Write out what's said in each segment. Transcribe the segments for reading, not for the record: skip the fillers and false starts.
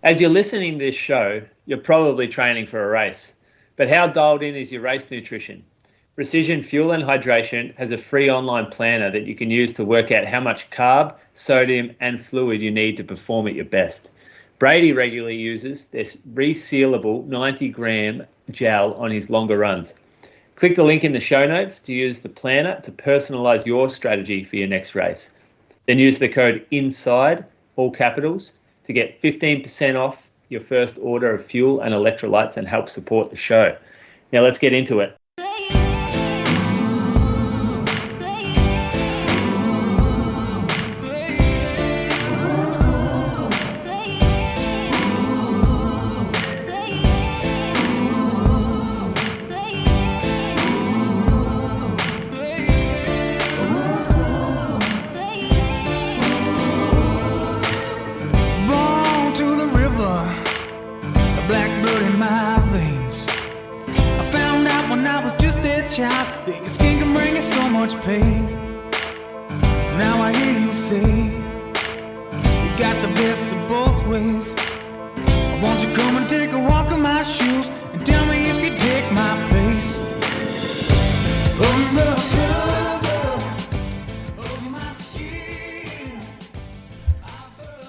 As you're listening to this show, you're probably training for a race. But how dialed in is your race nutrition? Precision Fuel and Hydration has a free online planner that you can use to work out how much carb, sodium, and fluid you need to perform at your best. Brady regularly uses this resealable 90-gram gel on his longer runs. Click the link in the show notes to use the planner to personalize your strategy for your next race. Then use the code INSIDE, all capitals, to get 15% off your first order of fuel and electrolytes and help support the show. Now let's get into it.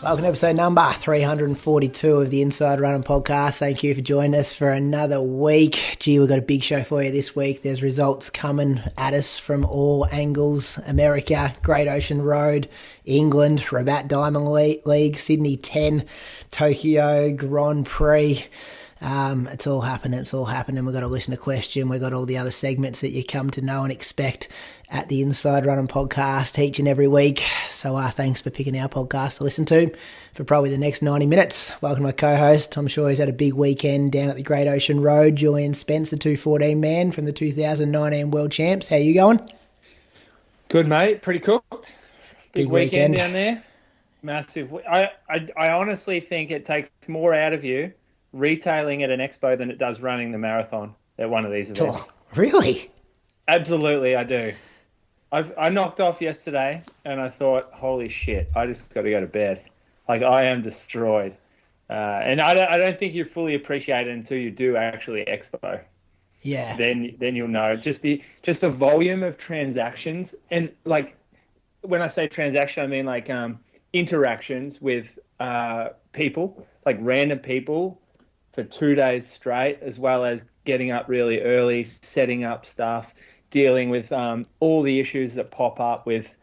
Welcome to episode number 342 of the Inside Running Podcast. Thank you for joining us for another week. Gee, we've got a big show for you this week. There's results coming at us from all angles. America, Great Ocean Road, England, Rabat Diamond League, Sydney 10, Tokyo, Grand Prix. It's all happening. We've got to listen to question. We've got all the other segments that you come to know and expect at the Inside Running Podcast each and every week. So thanks for picking our podcast to listen to for probably the next 90 minutes. Welcome to my co-host. I'm sure he's had a big weekend down at the Great Ocean Road. Julian Spence, the 214 man from the 2019 World Champs. How you going? Good, mate. Pretty cooked. Big weekend down there. Massive. I honestly think it takes more out of you retailing at an expo than it does running the marathon at one of these events. Oh, really? Absolutely, I do. I knocked off yesterday and I thought, holy shit, I just got to go to bed. Like, I am destroyed. And I don't think you fully appreciate it until you do actually expo. Yeah. Then you'll know. Just the volume of transactions. And like, when I say transaction, I mean like interactions with people, like random people for 2 days straight, as well as getting up really early, setting up stuff, dealing with all the issues that pop up with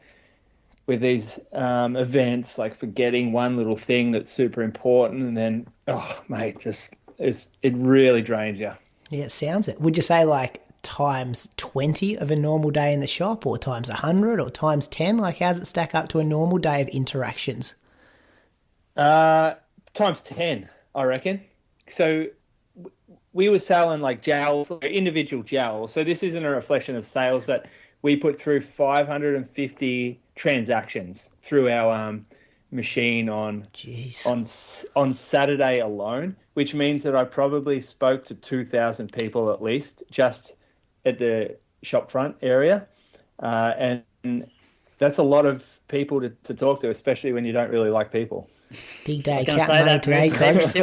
these events, like forgetting one little thing that's super important, and then, oh, mate, it really drains you. Yeah, it sounds it. Would you say like times 20 of a normal day in the shop, or times 100, or times 10? Like, how's it stack up to a normal day of interactions? Times 10, I reckon. So we were selling like gels, like individual gels. So this isn't a reflection of sales, but we put through 550 transactions through our machine on Saturday alone, which means that I probably spoke to 2,000 people at least just at the shop front area. And that's a lot of people to talk to, especially when you don't really like people. Big day cat money today, Coach.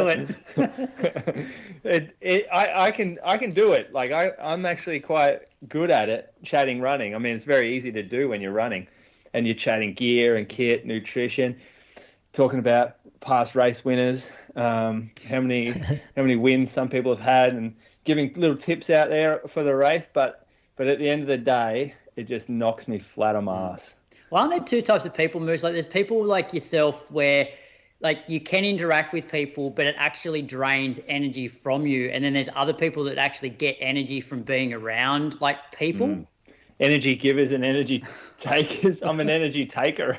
I can do it. Like I'm actually quite good at it, chatting running. I mean, it's very easy to do when you're running and you're chatting gear and kit, nutrition, talking about past race winners, how many wins some people have had, and giving little tips out there for the race. But at the end of the day, it just knocks me flat on my ass. Well, aren't there two types of people, Moose? Like, there's people like yourself where, like, you can interact with people, but it actually drains energy from you. And then there's other people that actually get energy from being around, like, people. Energy givers and energy takers. I'm an energy taker.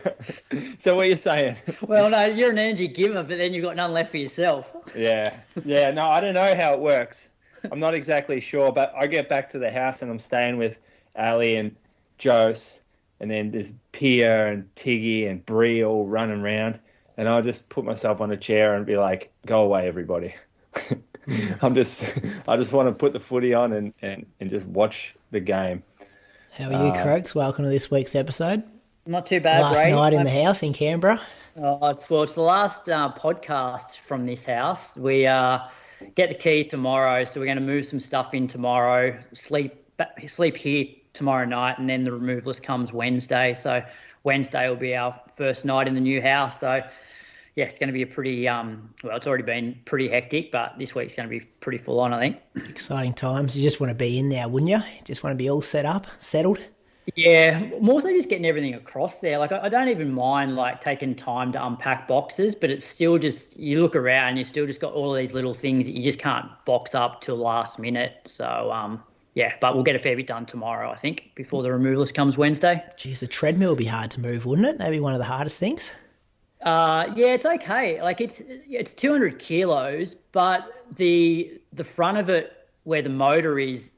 So what are you saying? Well, no, you're an energy giver, but then you've got none left for yourself. Yeah. No, I don't know how it works. I'm not exactly sure, but I get back to the house and I'm staying with Ali and Jose, and then there's Pia and Tiggy and Bree all running around. And I'll just put myself on a chair and be like, go away, everybody. I just want to put the footy on and just watch the game. How are you, Croaks? Welcome to this week's episode. Not too bad, Last Brady. night in the house in Canberra. It's the last podcast from this house. We get the keys tomorrow, so we're going to move some stuff in tomorrow, sleep here tomorrow night, and then the removalist comes Wednesday. So Wednesday will be our first night in the new house. So yeah, it's going to be a pretty it's already been pretty hectic, but this week's going to be pretty full on, I think. Exciting times. You just want to be in there, wouldn't you? Just want to be all settled. Yeah, more so just getting everything across there. Like, I don't even mind, like, taking time to unpack boxes, but it's still just, you look around and you've still just got all of these little things that you just can't box up till last minute. So, yeah, but we'll get a fair bit done tomorrow, I think, before the removalist comes Wednesday. Geez, the treadmill would be hard to move, wouldn't it? That'd be one of the hardest things. Yeah, it's okay. Like, it's 200 kilos, but the front of it where the motor is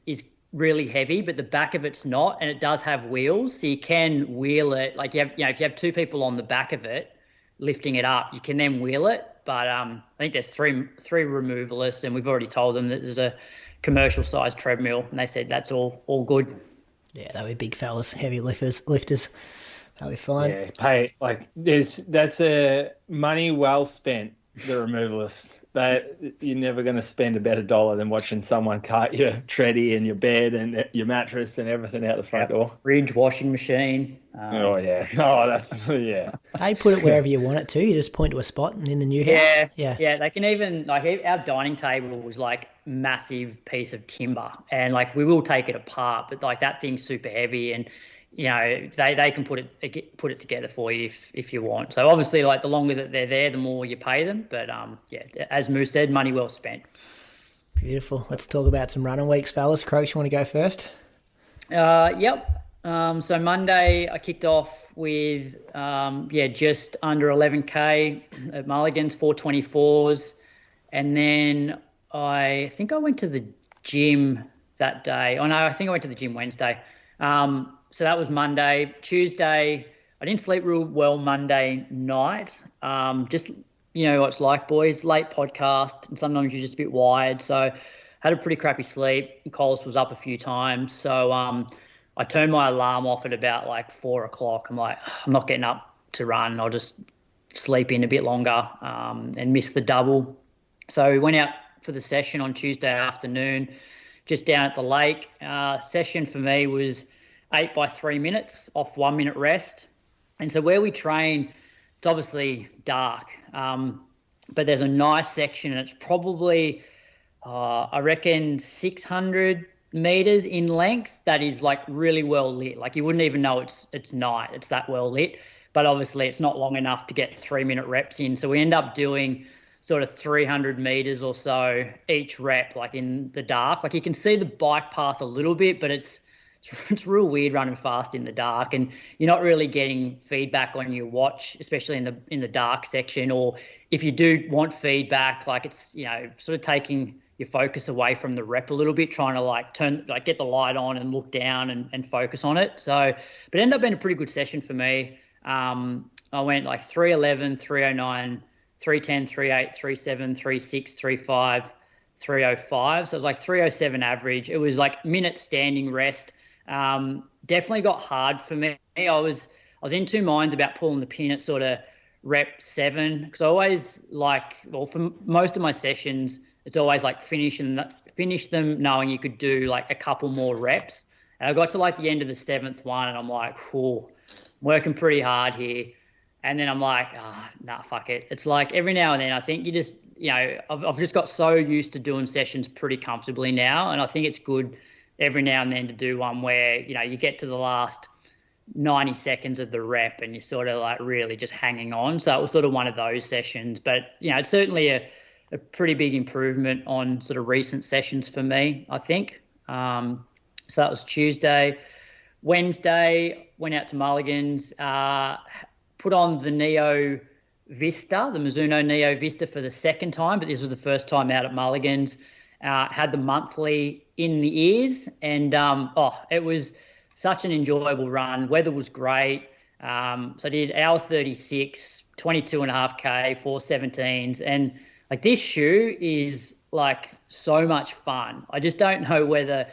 really heavy, but the back of it's not, and it does have wheels, so you can wheel it. Like, if you have two people on the back of it lifting it up, you can then wheel it. But I think there's three removalists, and we've already told them that there's a commercial sized treadmill, and they said that's all good. Yeah, they'll be big fellas, heavy lifters. They'll be fine. Yeah, that's a money well spent, the removalist. You're never going to spend a better dollar than watching someone cart your treadie and your bed and your mattress and everything out the front door. Fridge, washing machine. Yeah. They put it wherever you want it to. You just point to a spot and in the new house. Yeah. They can even, like, our dining table was like massive piece of timber, and like we will take it apart, but like that thing's super heavy, and you know they can put it together for you if you want. So obviously, like, the longer that they're there, the more you pay them. But yeah, as Moose said, money well spent. Beautiful. Let's talk about some running weeks, fellas. Croaks, you want to go first? Yep. So Monday I kicked off with just under 11k at Mulligan's, 424s, and then I think I went to the gym that day. Oh no, I think I went to the gym Wednesday. So that was Monday. Tuesday, I didn't sleep real well Monday night. Just, you know what it's like, boys, late podcast, and sometimes you're just a bit wired. So had a pretty crappy sleep. Coles was up a few times. So I turned my alarm off at about like 4 o'clock. I'm like, I'm not getting up to run. I'll just sleep in a bit longer and miss the double. So we went out for the session on Tuesday afternoon, just down at the lake. Session for me was 8 by 3 minutes off 1 minute rest. And so where we train, it's obviously dark, but there's a nice section, and it's probably, I reckon, 600 meters in length that is like really well lit. Like, you wouldn't even know it's night. It's that well lit, but obviously it's not long enough to get 3 minute reps in. So we end up doing sort of 300 meters or so each rep, like in the dark. Like, you can see the bike path a little bit, but it's real weird running fast in the dark, and you're not really getting feedback on your watch, especially in the dark section. Or if you do want feedback, like, it's, you know, sort of taking your focus away from the rep a little bit, trying to get the light on and look down and focus on it. So, but it ended up being a pretty good session for me. I went like 311, 309, 310, 38, 37, 36, 35, 305. So it was like 307 average. It was like minute standing rest. Definitely got hard for me. I was in two minds about pulling the pin at sort of rep 7, because I always for most of my sessions, it's always like finish them knowing you could do like a couple more reps. And I got to like the end of the 7th one, and I'm like, working pretty hard here. And then I'm like, nah, fuck it. It's like every now and then I think you just, you know, I've just got so used to doing sessions pretty comfortably now, and I think it's good every now and then to do one where, you know, you get to the last 90 seconds of the rep and you're sort of like really just hanging on. So it was sort of one of those sessions, but, you know, it's certainly a pretty big improvement on sort of recent sessions for me, I think. So that was Tuesday. Wednesday, went out to Mulligan's, put on the Neo Vista, the Mizuno Neo Vista, for the second time, but this was the first time out at Mulligan's. Had the monthly in the ears, and it was such an enjoyable run. Weather was great. So I did hour 36, 22.5K, 417s, and like, this shoe is like so much fun. I just don't know whether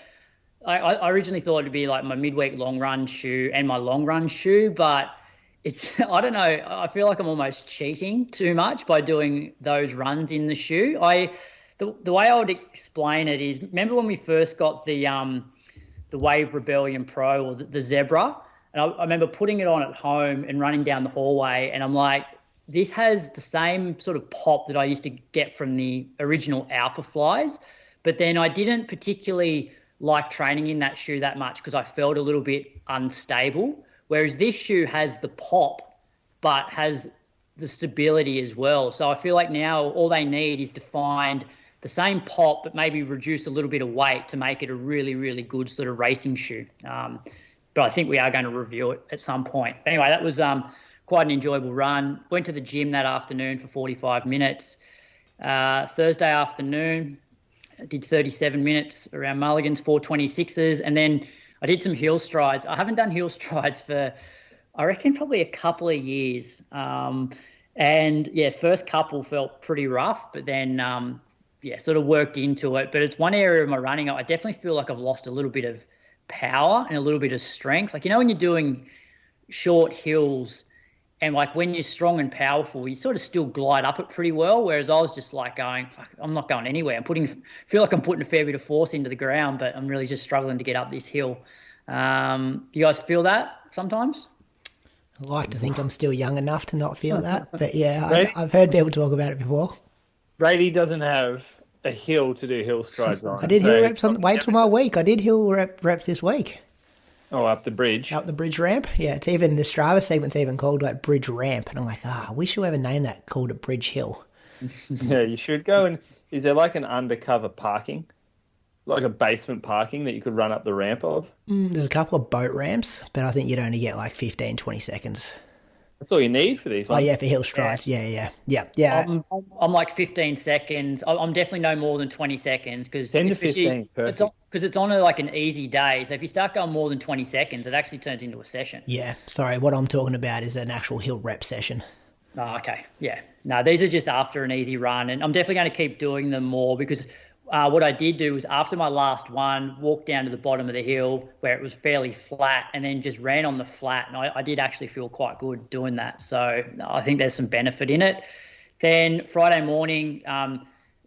I originally thought it'd be like my midweek long run shoe and my long run shoe, but I don't know. I feel like I'm almost cheating too much by doing those runs in the shoe. The way I would explain it is, remember when we first got the Wave Rebellion Pro, or the Zebra, and I remember putting it on at home and running down the hallway, and I'm like, this has the same sort of pop that I used to get from the original Alpha Flies, but then I didn't particularly like training in that shoe that much because I felt a little bit unstable, whereas this shoe has the pop but has the stability as well. So I feel like now all they need is to find the same pop but maybe reduce a little bit of weight to make it a really, really good sort of racing shoe. But I think we are going to review it at some point. Anyway, that was quite an enjoyable run. Went to the gym that afternoon for 45 minutes. Thursday afternoon, I did 37 minutes around Mulligan's 426s, and then I did some hill strides. I haven't done hill strides for, I reckon, probably a couple of years. And yeah, first couple felt pretty rough, but then sort of worked into it. But it's one area of my running I definitely feel like I've lost a little bit of power and a little bit of strength. Like, when you're doing short hills and like when you're strong and powerful, you sort of still glide up it pretty well. Whereas I was just like going, fuck, I'm not going anywhere. Feel like I'm putting a fair bit of force into the ground, but I'm really just struggling to get up this hill. You guys feel that sometimes? I like to think I'm still young enough to not feel that, but yeah, I've heard people talk about it before. Brady doesn't have a hill to do hill strides on. I did hill reps wait till my week. I did hill reps this week. Oh, up the bridge. Up the bridge ramp. Yeah, it's even the Strava segment's even called like bridge ramp, and I'm like, I wish you ever named that, called it bridge hill. Yeah, you should go. And is there like an undercover parking, like a basement parking that you could run up the ramp of? There's a couple of boat ramps, but I think you'd only get like 15, 20 seconds. That's all you need for these ones. Oh, yeah, for hill strides. Yeah. I'm like 15 seconds. I'm definitely no more than 20 seconds. 10 to 15, perfect. Because it's on like an easy day. So if you start going more than 20 seconds, it actually turns into a session. Yeah, sorry. What I'm talking about is an actual hill rep session. Oh, okay. Yeah. No, these are just after an easy run. And I'm definitely going to keep doing them more because what I did do was after my last one, walked down to the bottom of the hill where it was fairly flat and then just ran on the flat. And I did actually feel quite good doing that. So I think there's some benefit in it. Then Friday morning,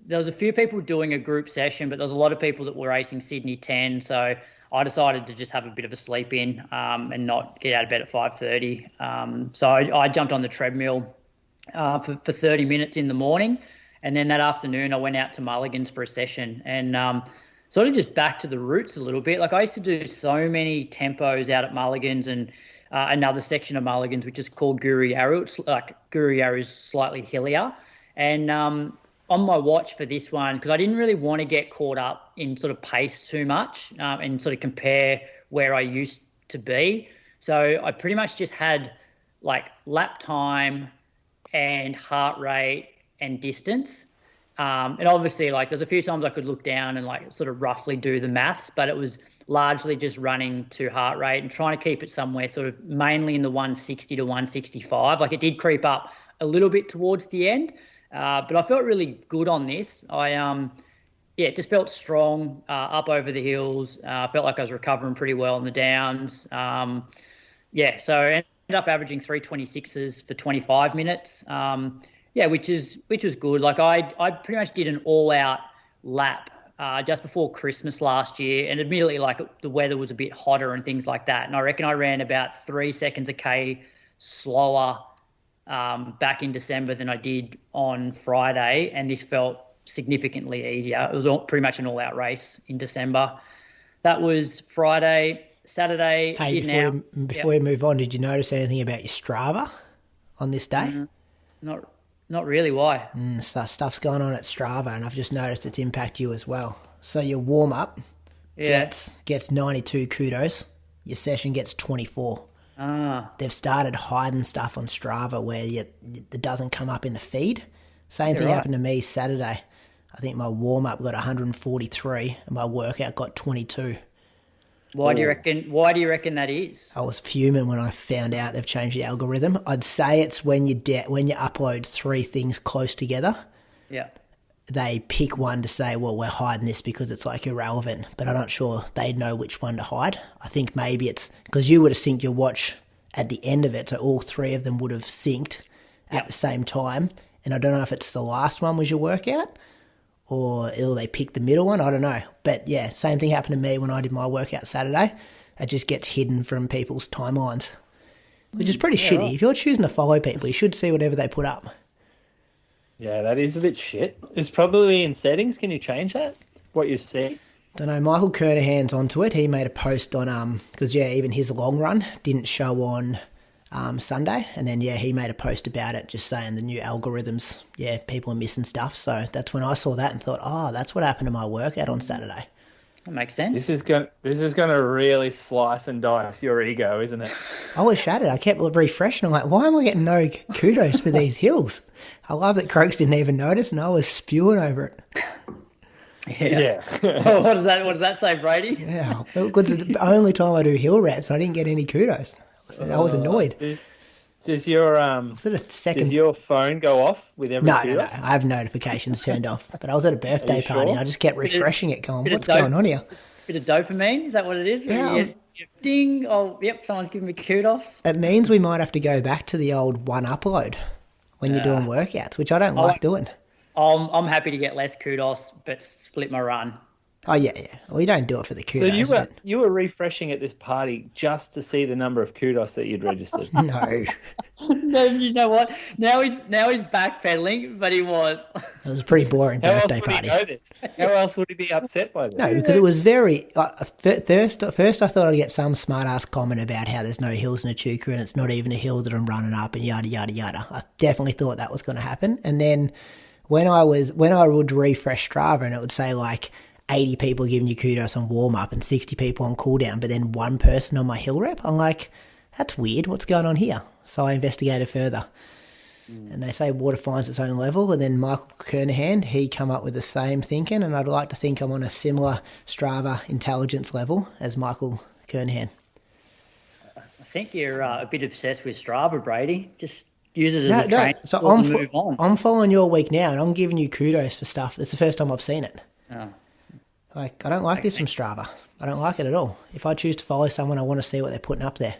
there was a few people doing a group session, but there was a lot of people that were racing Sydney 10. So I decided to just have a bit of a sleep in and not get out of bed at 5:30. So I jumped on the treadmill for 30 minutes in the morning. And then that afternoon, I went out to Mulligan's for a session and sort of just back to the roots a little bit. Like I used to do so many tempos out at Mulligan's and another section of Mulligan's, which is called Guru Yaru. It's like Guru Yaru is slightly hillier. And on my watch for this one, because I didn't really want to get caught up in sort of pace too much and sort of compare where I used to be. So I pretty much just had like lap time and heart rate and distance. And obviously like there's a few times I could look down and like sort of roughly do the maths, but it was largely just running to heart rate and trying to keep it somewhere sort of mainly in the 160 to 165. Like it did creep up a little bit towards the end, but I felt really good on this. It just felt strong up over the hills. Felt like I was recovering pretty well on the downs. So I ended up averaging 326s for 25 minutes. Which was good. Like I pretty much did an all-out lap just before Christmas last year, and admittedly, like the weather was a bit hotter and things like that. And I reckon I ran about 3 seconds a K slower back in December than I did on Friday, and this felt significantly easier. It was pretty much an all-out race in December. That was Friday. Saturday. Hey, before you move on, did you notice anything about your Strava on this day? Not really. Why? Stuff's going on at Strava, and I've just noticed it's impact you as well. So your warm-up gets 92 kudos. Your session gets 24. They've started hiding stuff on Strava where it doesn't come up in the feed. Same thing happened to me Saturday. I think my warm-up got 143 and my workout got 22. Why do you reckon that is? I was fuming when I found out they've changed the algorithm. I'd say it's when you upload 3 things close together. Yeah. They pick one to say, well, we're hiding this because it's like irrelevant, but I'm not sure they know which one to hide. I think maybe it's because you would have synced your watch at the end of it. So all three of them would have synced at the same time. And I don't know if it's the last one was your workout or they pick the middle one. I don't know. But yeah, same thing happened to me when I did my workout Saturday. It just gets hidden from people's timelines, which is pretty shitty. Right. If you're choosing to follow people, you should see whatever they put up. Yeah, that is a bit shit. It's probably in settings. Can you change that? What you see? Don't know. Michael Kernahan's onto it. He made a post on because even his long run didn't show on Sunday, and then he made a post about it, just saying the new algorithms. Yeah, people are missing stuff. So that's when I saw that and thought, oh, that's what happened to my workout on Saturday. That makes sense. This is going to really slice and dice your ego, isn't it? I was shattered. I kept refreshing. I'm like, why am I getting no kudos for these hills? I love that Croaks didn't even notice, and I was spewing over it. Yeah. Oh, what does that say, Brady? Yeah, because it's the only time I do hill reps, I didn't get any kudos. I was annoyed. Does your phone go off with every kudos? No, I have notifications turned off. But I was at a birthday party and I just kept refreshing it going, what's going on here? Bit of dopamine, is that what it is? Yeah. Ding, oh, yep, someone's giving me kudos. It means we might have to go back to the old one upload when you're doing workouts, which I don't like doing. I'm happy to get less kudos, but split my run. Oh, yeah. Well, you don't do it for the kudos. So you were refreshing at this party just to see the number of kudos that you'd registered? No. No, you know what? Now he's backpedaling, but he was. It was a pretty boring birthday party. How else would he be upset by this? No, because it was very... First I thought I'd get some smart-ass comment about how there's no hills in Echuca and it's not even a hill that I'm running up and yada, yada, yada. I definitely thought that was going to happen. And then when I would refresh Strava and it would say 80 people giving you kudos on warm-up and 60 people on cool-down, but then one person on my hill rep, I'm like, that's weird. What's going on here? So I investigated further. And they say water finds its own level, and then Michael Kernahan, he come up with the same thinking, and I'd like to think I'm on a similar Strava intelligence level as Michael Kernahan. I think you're a bit obsessed with Strava, Brady. Just use it as a train. So I'm following your week now, and I'm giving you kudos for stuff. That's the first time I've seen it. Oh. I don't like this from Strava. I don't like it at all. If I choose to follow someone, I want to see what they're putting up there.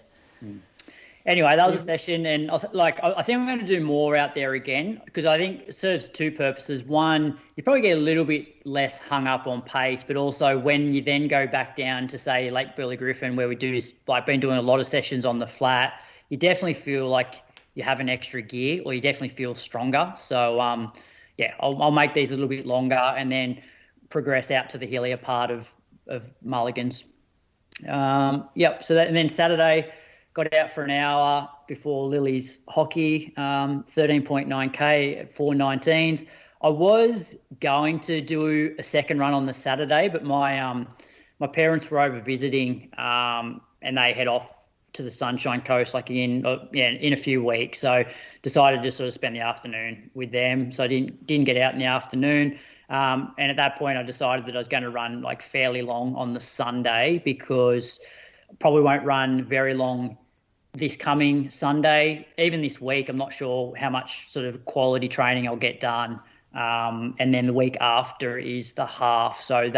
Anyway, that was a session, and I think I'm going to do more out there again because I think it serves two purposes. One, you probably get a little bit less hung up on pace, but also when you then go back down to, say, Lake Burley Griffin, where we do been doing a lot of sessions on the flat, you definitely feel like you have an extra gear, or you definitely feel stronger. So, I'll make these a little bit longer, and then progress out to the hillier part of Mulligans. So that, and then Saturday got out for an hour before Lily's hockey, 13.9k at 4:19s. I was going to do a second run on the Saturday, but my parents were over visiting, and they head off to the Sunshine Coast in a few weeks. So decided to sort of spend the afternoon with them. So I didn't get out in the afternoon. And at that point, I decided that I was going to run fairly long on the Sunday because I probably won't run very long this coming Sunday. Even this week, I'm not sure how much sort of quality training I'll get done. And then the week after is the half. So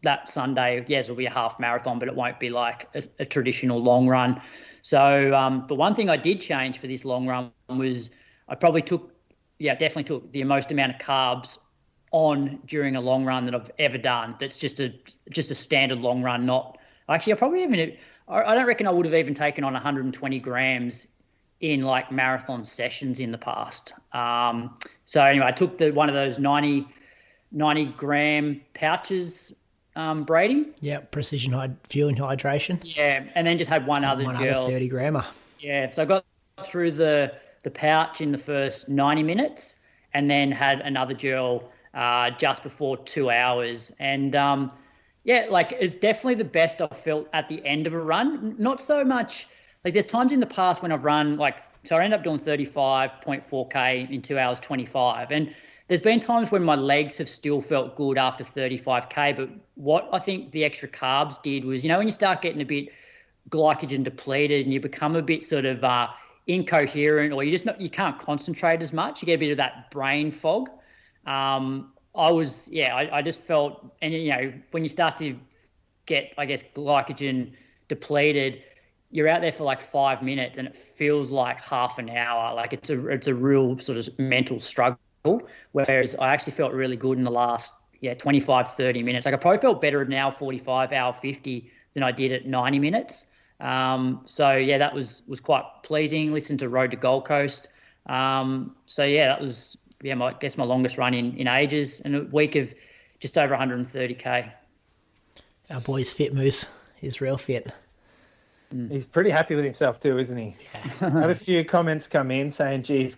that Sunday, yes, it'll be a half marathon, but it won't be a traditional long run. So the one thing I did change for this long run was I probably definitely took the most amount of carbs on during a long run that I've ever done. That's just a standard long run. I don't reckon I would have even taken on 120 grams in marathon sessions in the past. So anyway, I took one of those 90 gram pouches, Brady. Yeah, precision fuel and hydration. Yeah, and then just had one other gel. 30 grammer. Yeah, so I got through the pouch in the first 90 minutes and then had another gel just before 2 hours. And it's definitely the best I've felt at the end of a run. Not so much, there's times in the past when I've run, so I ended up doing 35.4K in 2 hours 25. And there's been times when my legs have still felt good after 35K. But what I think the extra carbs did was, when you start getting a bit glycogen depleted and you become a bit sort of incoherent, or you can't concentrate as much, you get a bit of that brain fog. I just felt, and when you start to get, glycogen depleted, you're out there for like 5 minutes and it feels like half an hour. Like it's a real sort of mental struggle. Whereas I actually felt really good in the last 25, 30 minutes. Like I probably felt better at an hour 45, hour 50 than I did at 90 minutes. That was quite pleasing. Listened to Road to Gold Coast. That was my longest run in ages, and a week of just over 130k. Our boy's fit, Moose. He's real fit. He's pretty happy with himself too, isn't he? Yeah. Had a few comments come in saying, geez,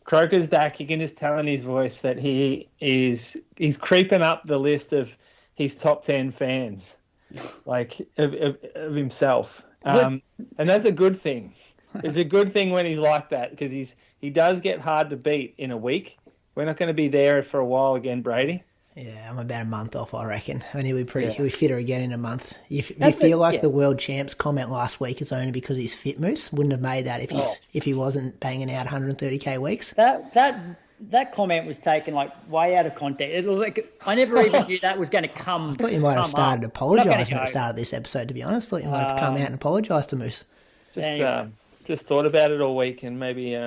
Croker's back. You can just tell in his voice that he's creeping up the list of his top 10 fans, like of himself. And that's a good thing. It's a good thing when he's like that, because he does get hard to beat in a week. We're not going to be there for a while again, Brady. Yeah, I'm about a month off, I reckon. And he'll be fitter again in a month. If you feel like the world champs comment last week is only because he's fit, Moose, wouldn't have made that if he wasn't banging out 130k weeks. That comment was taken like way out of context. I never even knew that was going to come. I thought you might have started apologising at the start of this episode, to be honest. I thought you might have come out and apologised to Moose. Just thought about it all week and maybe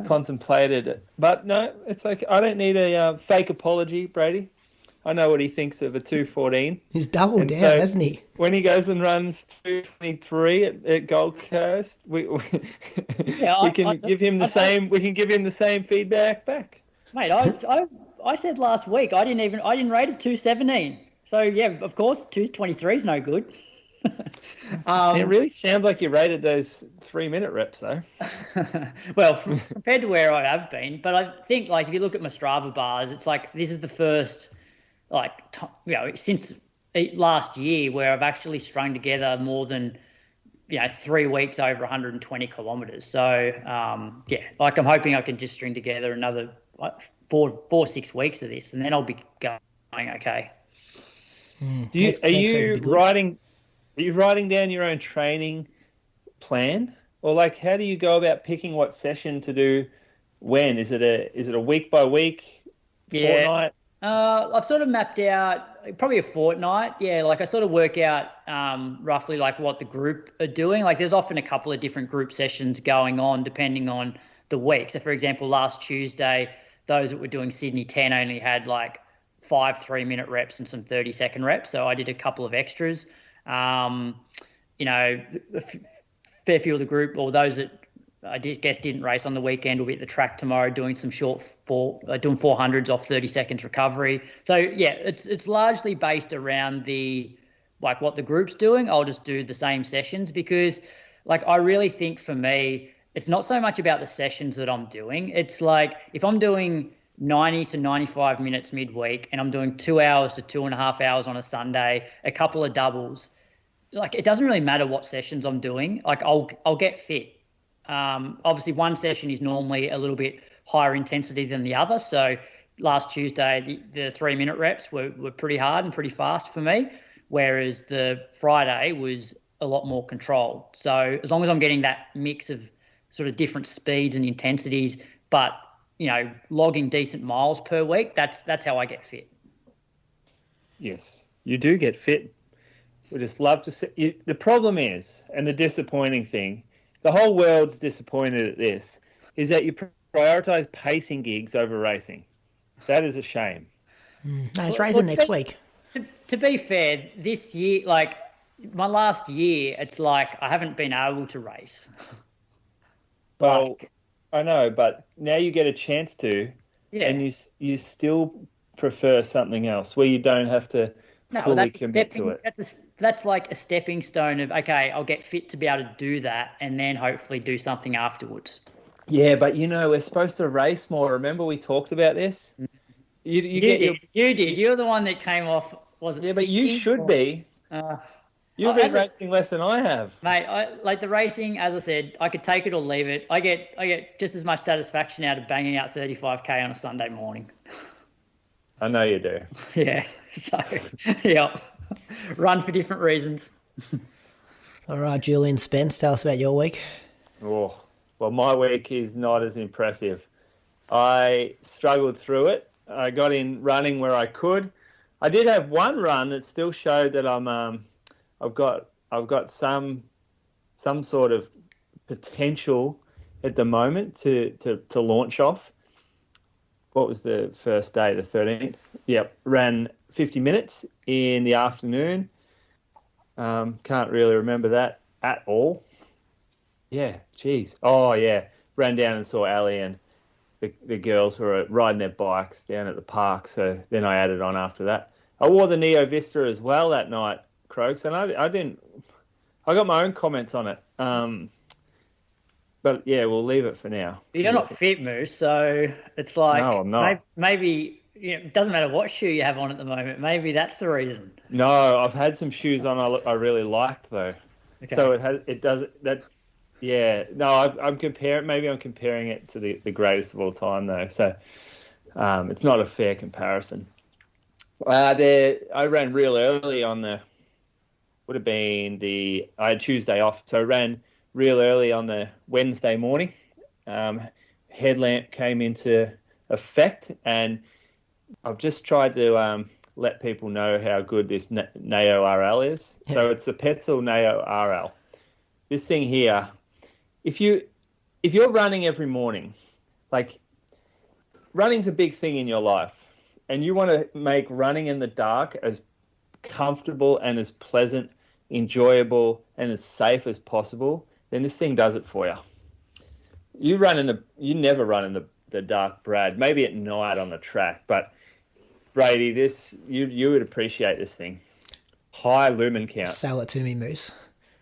contemplated it. But no, it's like I don't need a fake apology, Brady. I know what he thinks of a 2:14. He's doubled down, hasn't he? When he goes and runs 2:23 at Gold Coast, we can give him the same. We can give him the same feedback back. Mate, I said last week I didn't rate it 2:17. So yeah, of course 2:23 is no good. It really sounds like you rated those 3-minute reps, though. Well, compared to where I have been, but I think like if you look at my Strava bars, it's like this is the first since last year where I've actually strung together more than 3 weeks over 120 kilometers. So I'm hoping I can just string together another 4-6 weeks of this, and then I'll be going okay. Are you writing down your own training plan, or like how do you go about picking what session to do when? Is it a week by week, fortnight? I've sort of mapped out probably a fortnight. Yeah, like I sort of work out roughly like what the group are doing. Like there's often a couple of different group sessions going on depending on the week. So for example, last Tuesday, those that were doing Sydney 10 only had like 5 3-minute reps and some 30-second reps. So I did a couple of extras. A fair few of the group, or those that I guess didn't race on the weekend, will be at the track tomorrow doing some doing 400s off 30 seconds recovery. So yeah, it's largely based around what the group's doing. I'll just do the same sessions because like I really think for me, it's not so much about the sessions that I'm doing. It's like if I'm doing 90 to 95 minutes midweek and I'm doing 2 hours to 2.5 hours on a Sunday, a couple of doubles, like it doesn't really matter what sessions I'm doing. Like I'll get fit. Obviously one session is normally a little bit higher intensity than the other. So last Tuesday, the 3-minute reps were pretty hard and pretty fast for me, whereas the Friday was a lot more controlled. So as long as I'm getting that mix of sort of different speeds and intensities, but logging decent miles per week, that's how I get fit. Yes, you do get fit. We just love to see. The problem is, and the disappointing thing, the whole world's disappointed at this, is that you prioritize pacing gigs over racing. That is a shame. No, it's racing next week. To be fair, this year, like my last year, it's like I haven't been able to race. Well, I know, but now you get a chance to, and you still prefer something else where you don't have to fully commit to it. That's like a stepping stone of, okay, I'll get fit to be able to do that and then hopefully do something afterwards. Yeah, but we're supposed to race more. Remember we talked about this? You did. You're the one that came off, was it? Yeah, but you should be. You've been racing less than I have. Mate, like the racing, as I said, I could take it or leave it. I get just as much satisfaction out of banging out 35k on a Sunday morning. I know you do. Yeah, so, yeah. Run for different reasons. All right, Julian Spence, tell us about your week. Oh, well, my week is not as impressive. I struggled through it. I got in running where I could. I did have one run that still showed that I've got some some sort of potential at the moment to launch off. What was the first day? The 13th. Yep, ran 50 minutes in the afternoon. Can't really remember that at all. Yeah, geez. Oh, yeah. Ran down and saw Ali and the girls were riding their bikes down at the park. So then I added on after that. I wore the Neo Vista as well that night, Croaks, and I got my own comments on it. But yeah, we'll leave it for now. You're not fit, Moose, so it's like no, I'm not. Maybe it doesn't matter what shoe you have on at the moment. Maybe that's the reason. No, I've had some shoes on I really liked though. Okay. So it does that. Yeah, no, I'm comparing. Maybe I'm comparing it to the greatest of all time though. So it's not a fair comparison. I ran real early on I had Tuesday off, so I ran real early on the Wednesday morning. Headlamp came into effect, and I've just tried to let people know how good this Neo RL is. Yeah. So it's the Petzl Neo RL. This thing here, if you're running every morning, like running's a big thing in your life, and you want to make running in the dark as comfortable and as pleasant, enjoyable, and as safe as possible, then this thing does it for you. You never run in the dark, Brad. Maybe at night on the track, but Brady, you would appreciate this thing. High lumen count. Sell it to me, Moose.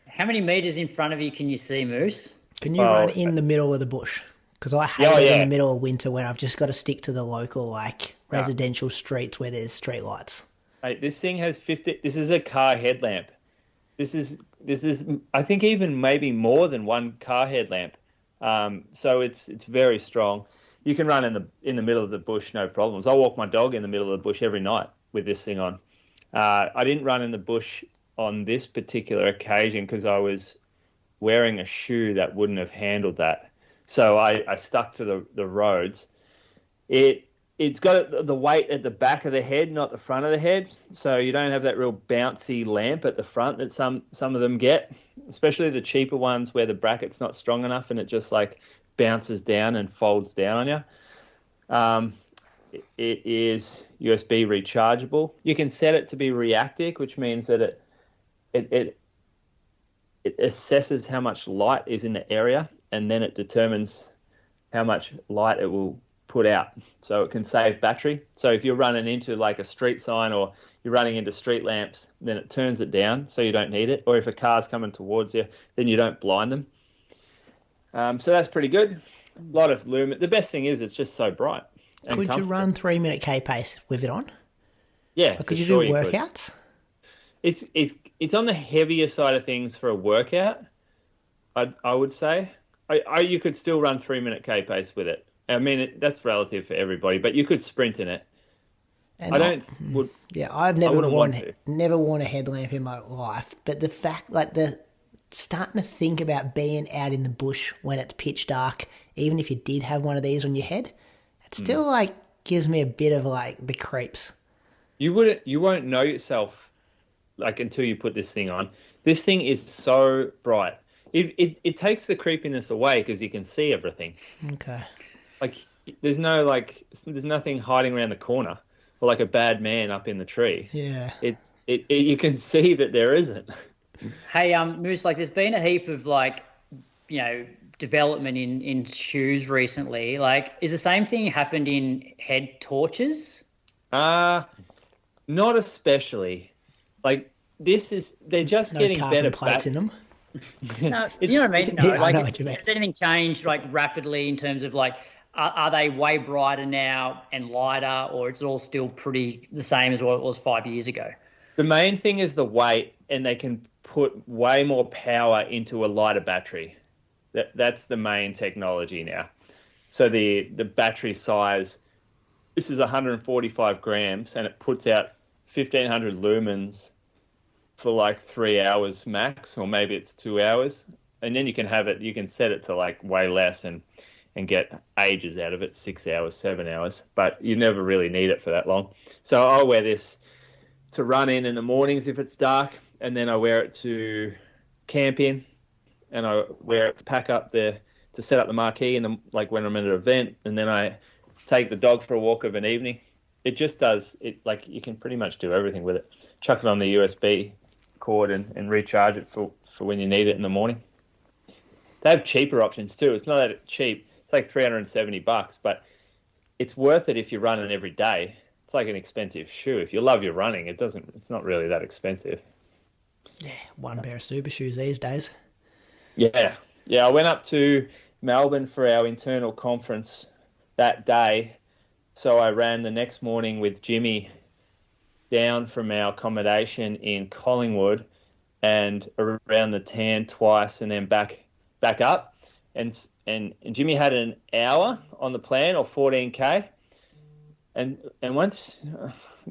How many meters in front of you can you see, Moose? Can you run in the middle of the bush? Because I hate it in the middle of winter when I've just got to stick to the local residential streets where there's street lights. Hey, this thing has 50. This is a car headlamp. This is I think even maybe more than one car headlamp. So it's very strong. You can run in the middle of the bush, no problems. I walk my dog in the middle of the bush every night with this thing on. I didn't run in the bush on this particular occasion because I was wearing a shoe that wouldn't have handled that. So I stuck to the roads. It's got the weight at the back of the head, not the front of the head. So you don't have that real bouncy lamp at the front that some of them get, especially the cheaper ones where the bracket's not strong enough and it just like bounces down and folds down on you. It is USB rechargeable. You can set it to be reactive, which means that it assesses how much light is in the area, and then it determines how much light it will put out. So it can save battery. So if you're running into like a street sign or you're running into street lamps, then it turns it down so you don't need it. Or if a car's coming towards you, then you don't blind them. So that's pretty good. A lot of lumen. The best thing is it's just so bright. Could you run 3-minute K pace with it on? Yeah. Or could you do workouts? It's on the heavier side of things for a workout, I would say. You could still run 3-minute K pace with it. I mean, that's relative for everybody, but you could sprint in it. And I've never worn a headlamp in my life, but the fact, starting to think about being out in the bush when it's pitch dark, even if you did have one of these on your head, it still gives me a bit of the creeps. You won't know yourself until you put this thing on. This thing is so bright. It takes the creepiness away because you can see everything. Okay. There's nothing hiding around the corner or like a bad man up in the tree. Yeah. You can see that there isn't. Hey, Moose, there's been a heap of development in shoes recently. Is the same thing happened in head torches? Not especially. They're just getting better plates in them. No, you know what I mean? No, I know what you mean. Has anything changed rapidly in terms of are they way brighter now and lighter, or it's all still pretty the same as what it was 5 years ago? The main thing is the weight, and they can put way more power into a lighter battery. That's the main technology now. So the battery size, this is 145 grams, and it puts out 1,500 lumens for 3 hours max, or maybe it's 2 hours. And then you can set it to way less and get ages out of it, 6 hours, 7 hours. But you never really need it for that long. So I'll wear this to run in the mornings if it's dark, and then I wear it to camp in. and I wear it to pack up to set up the marquee and like when I'm at an event, and then I take the dog for a walk of an evening. It just does it. Like you can pretty much do everything with it. Chuck it on the USB cord and recharge it for when you need it in the morning. They have cheaper options too. It's not that cheap. It's like $370, but it's worth it if you're running every day. It's like an expensive shoe. If you love your running, it's not really that expensive. Yeah, one pair of super shoes these days. Yeah. I went up to Melbourne for our internal conference that day. So I ran the next morning with Jimmy down from our accommodation in Collingwood and around the Tan twice and then back up. And Jimmy had an hour on the plan, or 14K. And once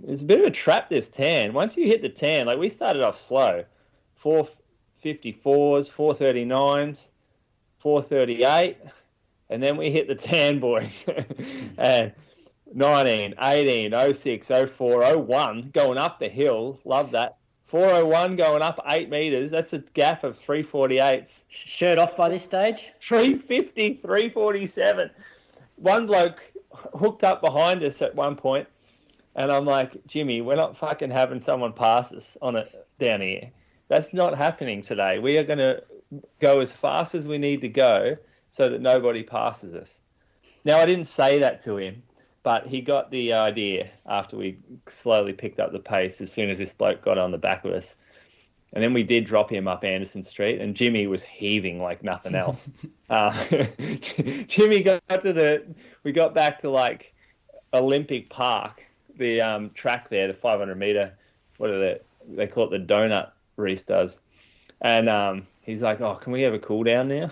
it's a bit of a trap, this Tan. Once you hit the Tan, like we started off slow, 454s, 439s, 438, and then we hit the Tan, boys. And 19, 18, 06, 04, 01 going up the hill. Love that. 401 going up 8 meters. That's a gap of 348s. Shirt off by this stage? 350, 347. One bloke hooked up behind us at one point, and I'm like, Jimmy, we're not fucking having someone pass us on it down here. That's not happening today. We are going to go as fast as we need to go so that nobody passes us. Now, I didn't say that to him, but he got the idea after we slowly picked up the pace as soon as this bloke got on the back of us. And then we did drop him up Anderson Street, and Jimmy was heaving like nothing else. Jimmy we got back to like Olympic Park, the track there, the 500 meter, they call it the donut Reese does. And he's like, oh, can we have a cool down now?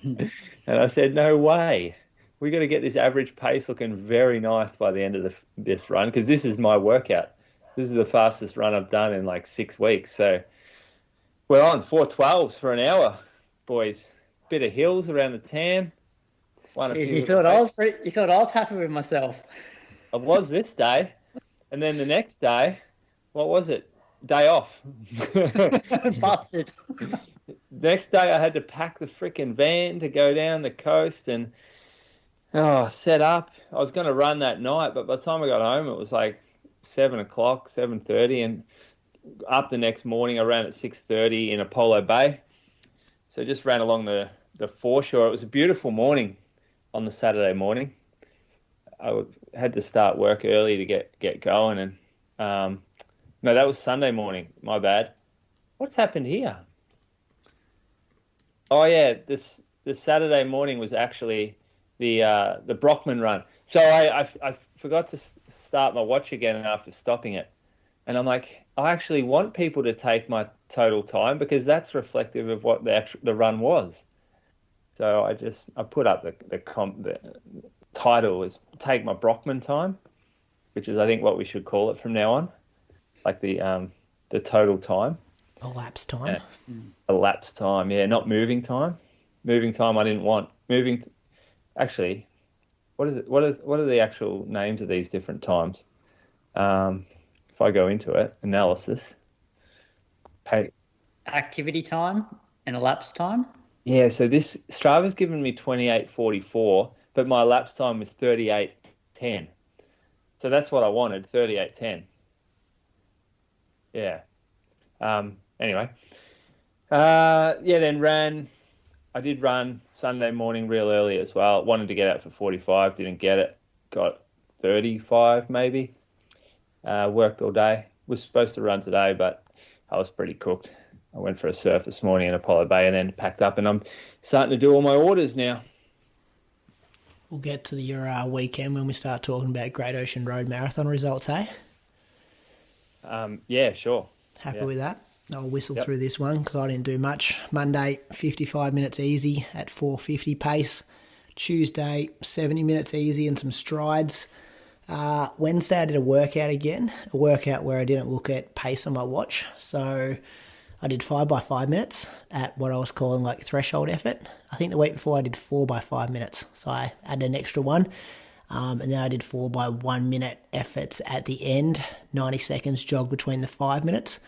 And I said, no way. We got to get this average pace looking very nice by the end of this run, because this is my workout. This is the fastest run I've done in like 6 weeks. So we're on 412s for an hour, boys. Bit of hills around the Tan. You thought I was happy with myself. I was this day, and then the next day, what was it? Day off. Busted. Next day, I had to pack the freaking van to go down the coast and set up. I was going to run that night, but by the time I got home, it was like 7 o'clock, 7:30, and up the next morning, I ran at 6:30 in Apollo Bay. So just ran along the foreshore. It was a beautiful morning on the Saturday morning. I had to start work early to get going, and no, that was Sunday morning. My bad. What's happened here? Oh yeah, the Saturday morning was actually the Brockman run. So I forgot to start my watch again after stopping it. And I'm like, I actually want people to take my total time because that's reflective of what the run was. So I put up the title is Take My Brockman Time, which is I think what we should call it from now on, like the total time. Elapsed time. Elapsed time, yeah, not moving time. Moving time I didn't want. Actually, what is it? What are the actual names of these different times? If I go into it, analysis. Activity time and elapsed time? Yeah, so this Strava's given me 28:44, but my elapsed time was 38:10. So that's what I wanted, 38:10. Yeah. Anyway. Then I did run Sunday morning real early as well. Wanted to get out for 45, didn't get it. Got 35 maybe. Worked all day. Was supposed to run today, but I was pretty cooked. I went for a surf this morning in Apollo Bay and then packed up, and I'm starting to do all my orders now. We'll get to your weekend when we start talking about Great Ocean Road Marathon results, hey? Yeah, sure. Happy with that? I'll whistle through this one because I didn't do much. Monday, 55 minutes easy at 4:50 pace. Tuesday, 70 minutes easy and some strides. Wednesday, I did a workout again, a workout where I didn't look at pace on my watch. So I did 5 by 5 minutes at what I was calling like threshold effort. I think the week before I did 4 by 5 minutes. So I added an extra one. And then I did 4 by 1 minute efforts at the end, 90 seconds jog between the 5 minutes,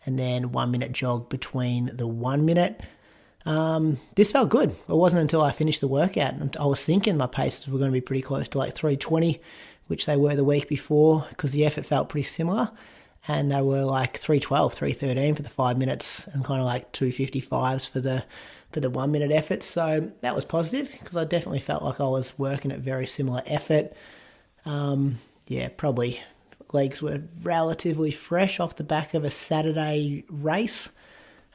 and then 1 minute jog between the 1 minute. This felt good. It wasn't until I finished the workout. I was thinking my paces were going to be pretty close to like 320, which they were the week before, because the effort felt pretty similar. And they were like 312, 313 for the 5 minutes, and kind of like 255s for the 1 minute effort. So that was positive, because I definitely felt like I was working at very similar effort. Probably legs were relatively fresh off the back of a Saturday race.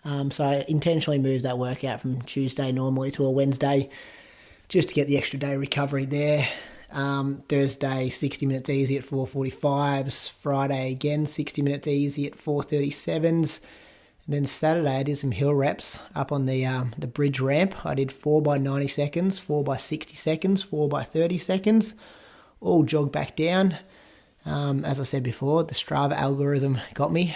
So I intentionally moved that workout from Tuesday normally to a Wednesday, just to get the extra day recovery there. Thursday, 60 minutes easy at 4:45s. Friday again, 60 minutes easy at 4:37s. And then Saturday, I did some hill reps up on the bridge ramp. I did 4 by 90 seconds, 4 by 60 seconds, 4 by 30 seconds, all jogged back down. As I said before, the Strava algorithm got me.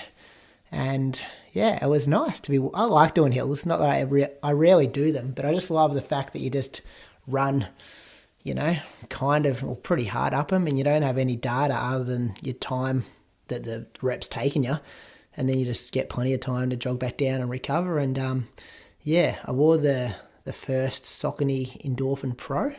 And yeah, it was nice to be. I like doing hills. Not that I rarely do them, but I just love the fact that you just run, kind of pretty hard up them, and you don't have any data other than your time that the rep's taking you, and then you just get plenty of time to jog back down and recover. And I wore the first Saucony Endorphin Pro,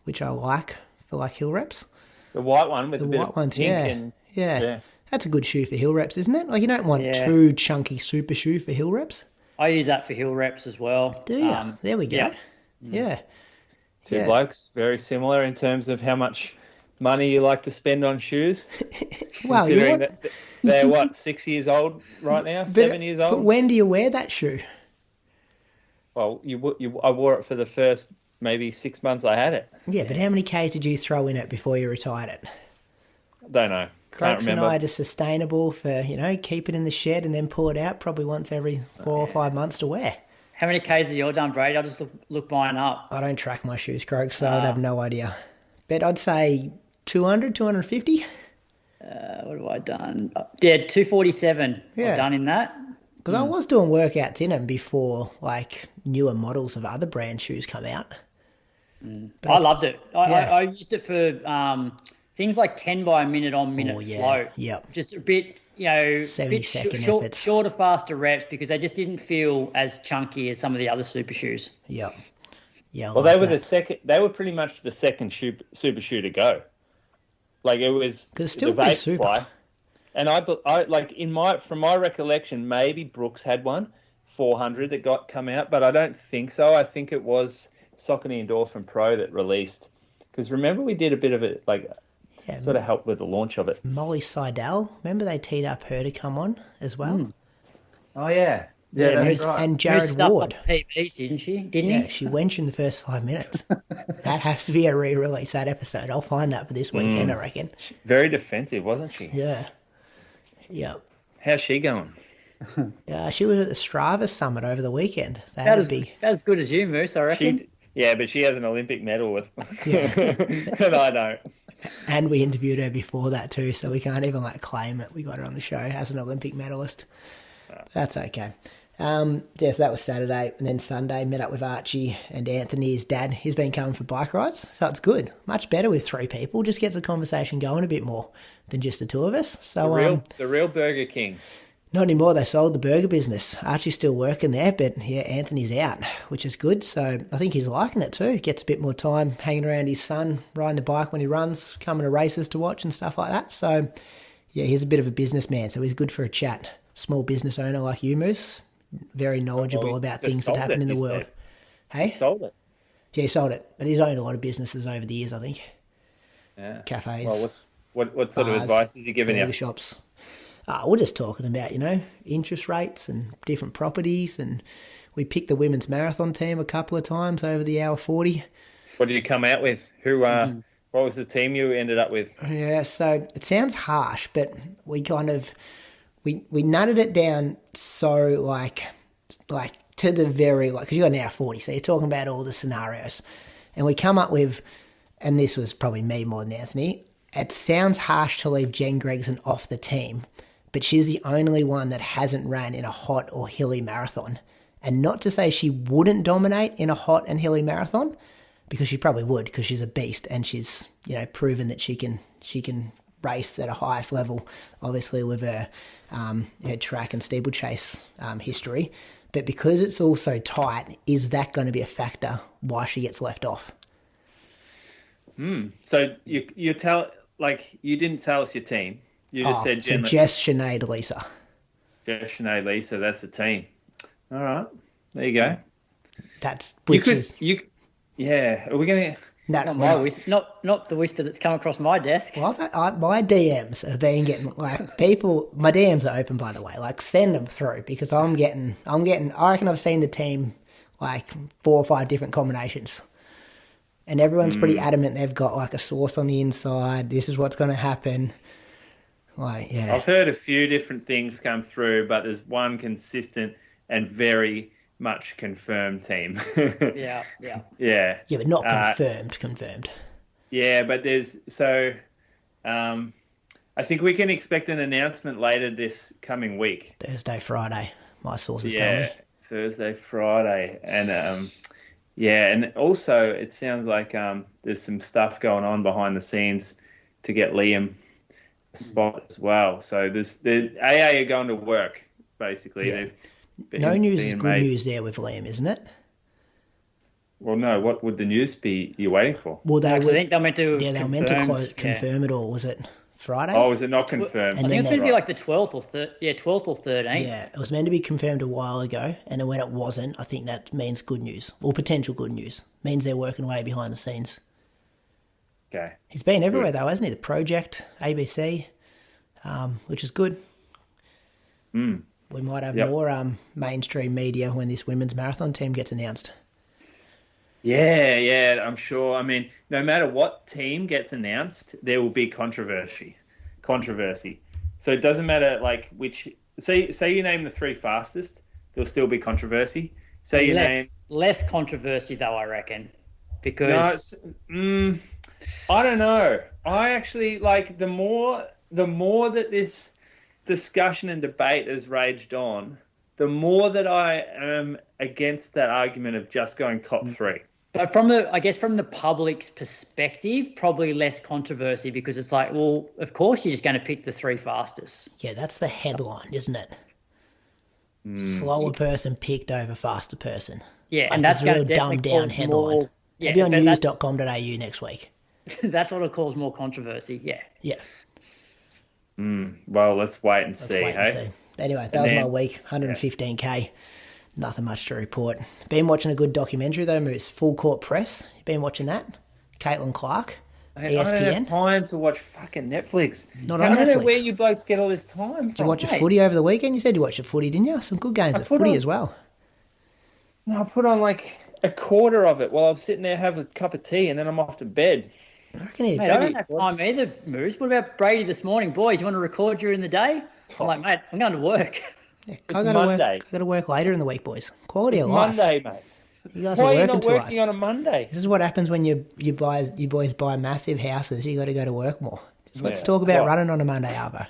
which I like for like hill reps. The white one with the white ones, yeah. That's a good shoe for hill reps, isn't it? Like, you don't want too chunky super shoe for hill reps. I use that for hill reps as well. Do you? There we go. Yeah. Two blokes, very similar in terms of how much money you like to spend on shoes. Well, considering that they're 6 years old right now, 7 years old. But when do you wear that shoe? Well, I wore it for the first maybe 6 months I had it. Yeah, but how many Ks did you throw in it before you retired it? Don't know. Crocs and I are just sustainable for, keep it in the shed and then pull it out probably once every 4 or 5 months to wear. How many Ks have you done, Brady? I'll just look mine up. I don't track my shoes, Crocs, so I'd have no idea. But I'd say 200, 250. What have I done? 247 I've done in that. Because I was doing workouts in them before, like, newer models of other brand shoes come out. I loved it. I used it for things like 10 by a minute on minute float. Yep. Just a bit, 70-second efforts. Shorter, faster reps, because they just didn't feel as chunky as some of the other super shoes. Yep. Yeah. Well, they were the second. They were pretty much the second super shoe to go. Like, it was because still pretty super. Fly. And I like from my recollection, maybe Brooks had one 400 that come out, but I don't think so. I think it was Saucony Endorphin Pro that released. Because remember, we did a bit of it, sort of helped with the launch of it. Molly Seidel, remember they teed up her to come on as well? Oh, yeah. Yeah, that's right. And Jared Ward. PBs, didn't she? Yeah, she wenched in the first 5 minutes. That has to be a re-release, that episode. I'll find that for this weekend, I reckon. Very defensive, wasn't she? Yeah. Yeah. How's she going? She was at the Strava Summit over the weekend. That's as good as you, Moose, I reckon. But she has an Olympic medal with, and I don't. And we interviewed her before that too, so we can't even claim it. We got her on the show as an Olympic medalist. That's okay. So that was Saturday, and then Sunday met up with Archie and Anthony, his dad. He's been coming for bike rides, so it's good. Much better with 3 people. Just gets the conversation going a bit more than just the 2 of us. So the real Burger King. Not anymore. They sold the burger business. Archie's still working there, but Anthony's out, which is good. So I think he's liking it too. Gets a bit more time hanging around his son, riding the bike when he runs, coming to races to watch and stuff like that. So he's a bit of a businessman, so he's good for a chat. Small business owner like you, Moose. Very knowledgeable about things that happen in the world. Hey? He sold it. Yeah, he sold it. But he's owned a lot of businesses over the years, I think. Yeah. Cafes. Well, what sort of advice is he giving you? Burger shops. We're just talking about, interest rates and different properties. And we picked the women's marathon team a couple of times over the hour 40. What did you come out with? What was the team you ended up with? Yeah, so it sounds harsh, but we kind of, we nutted it down so like to the very, because you got an hour 40, so you're talking about all the scenarios. And we come up with, and this was probably me more than Anthony, it sounds harsh to leave Jen Gregson off the team, but she's the only one that hasn't ran in a hot or hilly marathon. And not to say she wouldn't dominate in a hot and hilly marathon, because she probably would, because she's a beast and she's, proven that she can race at a highest level, obviously with her track and steeplechase history. But because it's all so tight, is that going to be a factor why she gets left off? So you you didn't tell us your team. You just said so Jess, Sinead, Lisa. Jess, Sinead, Lisa. That's the team. All right, there you go. That's Are we gonna? Not the whisper that's come across my desk. Well, my DMs have been getting people. My DMs are open, by the way. Send them through because I'm getting. I reckon I've seen the team 4 or 5 different combinations, and everyone's pretty adamant they've got a source on the inside. This is what's going to happen. I've heard a few different things come through, but there's one consistent and very much confirmed team. Yeah, but not confirmed. Yeah, but I think we can expect an announcement later this coming week. Thursday, Friday, my sources tell me. Thursday, Friday. And and also it sounds like there's some stuff going on behind the scenes to get Liam a spot as well. So the AA are going to work, basically. Yeah. No news is good news there with Liam, isn't it? Well, no. What would the news be you're waiting for? Well, I think they're meant to. Yeah, they were meant to confirm it all. Was it Friday? Oh, was it not confirmed? I think it was meant to be the 12th or 13th. Yeah, it was meant to be confirmed a while ago, and when it wasn't, I think that means good news or potential good news. Means they're working away behind the scenes. Okay. He's been everywhere though, hasn't he? The Project, ABC, which is good. We might have more mainstream media when this women's marathon team gets announced. Yeah, I'm sure. I mean, no matter what team gets announced, there will be controversy. So it doesn't matter which. Say you name the 3 fastest, there'll still be controversy. Say you name less controversy though, I reckon, because I don't know. I actually the more that this discussion and debate has raged on, the more that I am against that argument of just going top 3. But from the public's perspective, probably less controversy because it's of course you're just going to pick the 3 fastest. Yeah, that's the headline, isn't it? Slower person picked over faster person. Yeah, and that's a real dumbed down headline. Maybe on news.com.au next week. That's what it calls more controversy. Yeah. Yeah. Well, let's wait and see. Anyway, that was my week. 115k. Nothing much to report. Been watching a good documentary though, Moose. Full Court Press. You been watching that? Caitlin Clark, ESPN. I don't have time to watch fucking Netflix. Not on Netflix. I don't know where you blokes get all this time from. Did you watch a footy over the weekend? You said you watched a footy, didn't you? Some good games at footy as well. No, I put on a quarter of it while I'm sitting there having a cup of tea and then I'm off to bed. I reckon I don't have time either, Moose. What about Brady this morning? Boys, you want to record during the day? I'm like, mate, I'm going to work. Yeah, I got to work later in the week, boys. Quality of life. Monday, mate. You guys Why are are you not working on a Monday? This is what happens when you boys buy massive houses. You got to go to work more. Let's talk about running on a Monday, Arvo.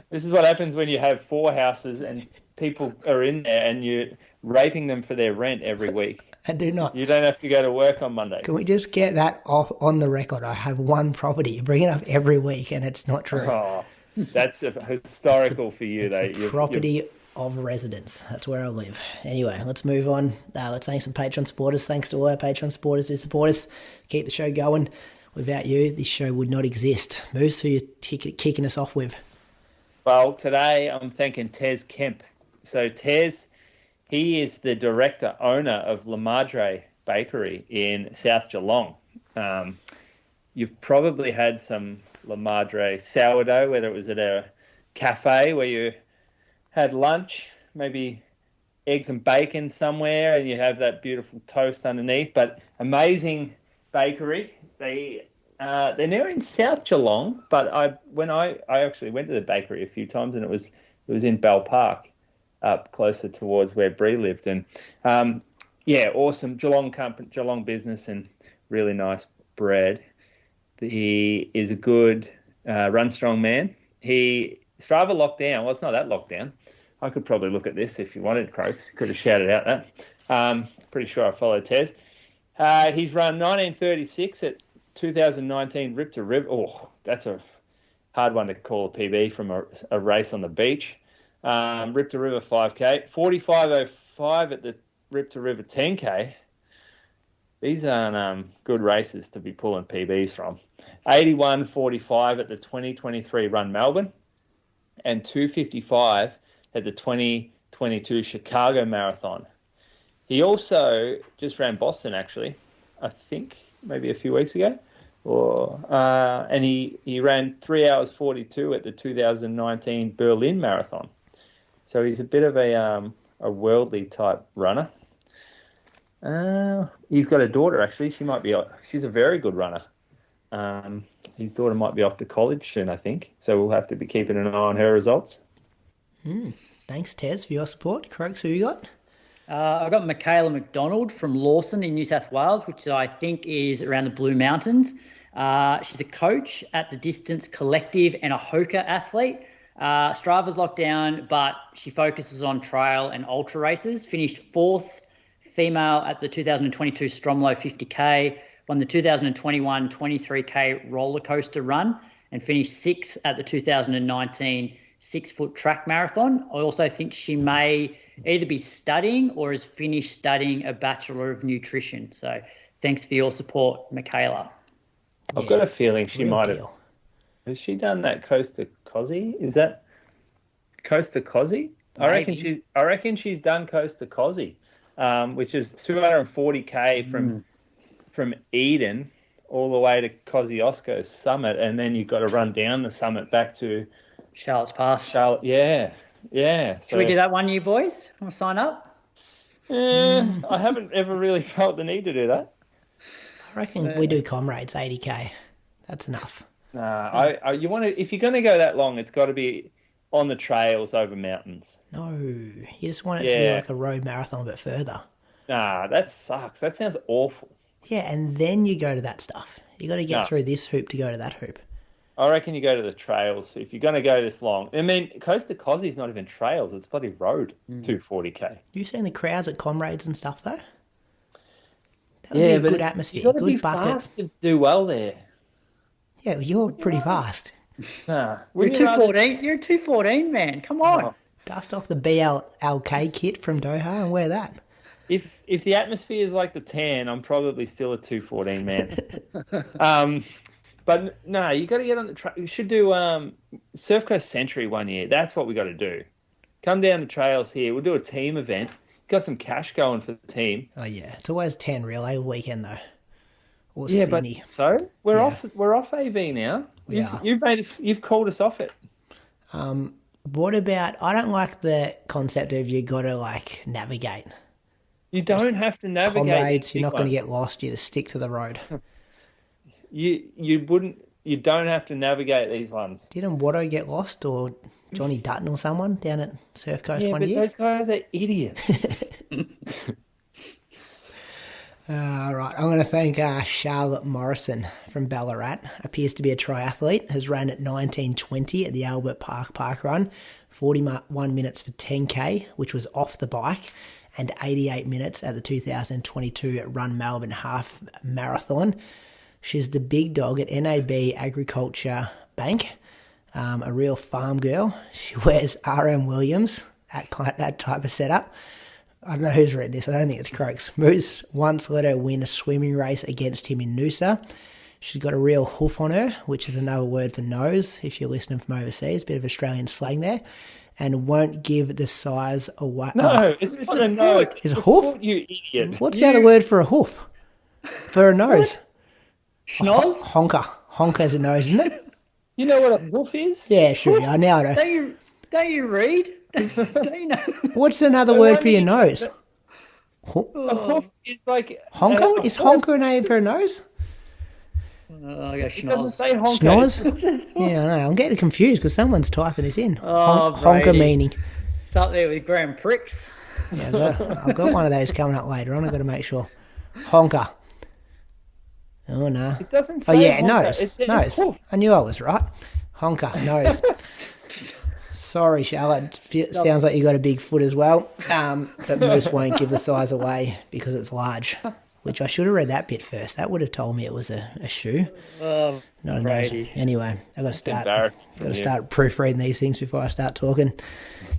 This is what happens when you have 4 houses and people are in there and you're raping them for their rent every week. I do not. You don't have to go to work on Monday. Can we just get that off on the record? I have one property. You bring it up every week and it's not true. Oh, that's historical for you, though. The property of residence. That's where I live. Anyway, let's move on. Let's thank some Patreon supporters. Thanks to all our Patreon supporters who support us. Keep the show going. Without you, this show would not exist. Moose, who are you kicking us off with? Well, today I'm thanking Tez Kemp. So Tez, he is the director, owner of La Madre Bakery in South Geelong. You've probably had some La Madre sourdough, whether it was at a cafe where you had lunch, maybe eggs and bacon somewhere, and you have that beautiful toast underneath. But amazing bakery. They're now in South Geelong, but I actually went to the bakery a few times, and it was in Bell Park, up closer towards where Bree lived, and awesome Geelong business and really nice bread. He is a good run strong man. Strava locked down. Well, it's not that locked down. I could probably look at this if you wanted, Croaks. Could have shouted out that. Pretty sure I followed Tez. He's run 1936 at 2019 Rip to River. Oh, that's a hard one to call a PB from a race on the beach. Rip to River 5K, 45.05 at the Rip to River 10K. These aren't good races to be pulling PBs from. 81.45 at the 2023 Run Melbourne, and 2:55 at the 2022 Chicago Marathon. He also just ran Boston, actually, I think maybe a few weeks ago, and he ran 3 hours 42 at the 2019 Berlin Marathon. So he's a bit of a worldly type runner. He's got a daughter, actually. She's a very good runner. His daughter might be off to college soon, I think. So we'll have to be keeping an eye on her results. Thanks, Tez, for your support. Croaks, who you got? I got Michaela McDonald from Lawson in New South Wales, which I think is around the Blue Mountains. She's a coach at the Distance Collective and a Hoka athlete. Strava's locked down, but she focuses on trail and ultra races. Finished 4th female at the 2022 Stromlo 50K, won the 2021 23K roller coaster run, and finished 6th at the 2019 6-foot track marathon. I also think she may either be studying or has finished studying a Bachelor of Nutrition. So thanks for your support, Michaela. I've got a feeling she might have. Has she done that Coast to Cozzy? Is that Coast to Cozzy? I reckon she's done Coast to Cozzy, which is 240K from Eden all the way to Kosciuszko's summit, and then you've got to run down the summit back to Charlotte's Pass. Yeah. Should we do that one, you boys? Want to sign up? I haven't ever really felt the need to do that. I reckon we do Comrades 80K. That's enough. Nah, you want to. If you're going to go that long, it's got to be on the trails over mountains. No, you just want it to be like a road marathon, but further. Nah, that sucks. That sounds awful. Yeah, and then you go to that stuff. You got to get through this hoop to go to that hoop. I reckon you go to the trails if you're going to go this long. I mean, Coast to Cozzy is not even trails; it's bloody road. 240K. You seen the crowds at Comrades and stuff though? That would be a good atmosphere. You've got to good be bucket. fast to do well there. Yeah, well, you're pretty fast. Nah, you're 214. You're a 214, man. Come on. Oh, dust off the BLK kit from Doha and wear that. If the atmosphere is like the tan, I'm probably still a 214 man. But no, you got to get on the trail. You should do Surf Coast Century one year. That's what we got to do. Come down the trails here. We'll do a team event. Got some cash going for the team. Oh yeah, it's always 10 relay weekend though. Or yeah, Sydney. But so we're off. We're off AV now. You've called us off it. What about? I don't like the concept of you got to like navigate. You don't have to navigate. Comrades, you're not going to get lost. You just stick to the road. You wouldn't. You don't have to navigate these ones. Didn't Watto get lost, or Johnny Dutton or someone down at Surf Coast one year? Yeah, but those guys are idiots. Right, I'm going to thank Charlotte Morrison from Ballarat. Appears to be a triathlete. Has ran at 19:20 at the Albert Park Run, 41 minutes for 10K, which was off the bike, and 88 minutes at the 2022 Run Melbourne Half Marathon. She's the big dog at NAB Agriculture Bank, a real farm girl. She wears RM Williams, that type of setup. I don't know who's read this. I don't think it's Croaks. Moose once let her win a swimming race against him in Noosa. She's got a real hoof on her, which is another word for nose, if you're listening from overseas. Bit of Australian slang there. And won't give the size away. No, it's not a nose. It's a hoof? You idiot. What's the other word for a hoof? For a nose? Schnoz? Honker. Honker is a nose, isn't it? You know what a hoof is? Yeah, sure. I now I know. Don't you read? Don't you know? What's another word for your nose? A hoof is like... Honker? Is honker a name for a nose? I go It doesn't say honker. Schnoz? Yeah, I know. I'm getting confused because someone's typing this in. Oh, honker Brady. meaning. It's up there with Grand Prix. Yeah, I've got one of those coming up later on. I've got to make sure. Honker. Oh, no. It doesn't say honker. Nose. It says nose. hoof. I knew I was right. Honker, nose. Sorry, Charlotte. Sounds like you got a big foot as well. But Moose won't give the size away because it's large. which I should have read that bit first. That would have told me it was a shoe. Oh, Not a Brady. nose. Anyway, I've got to start proofreading these things before I start talking.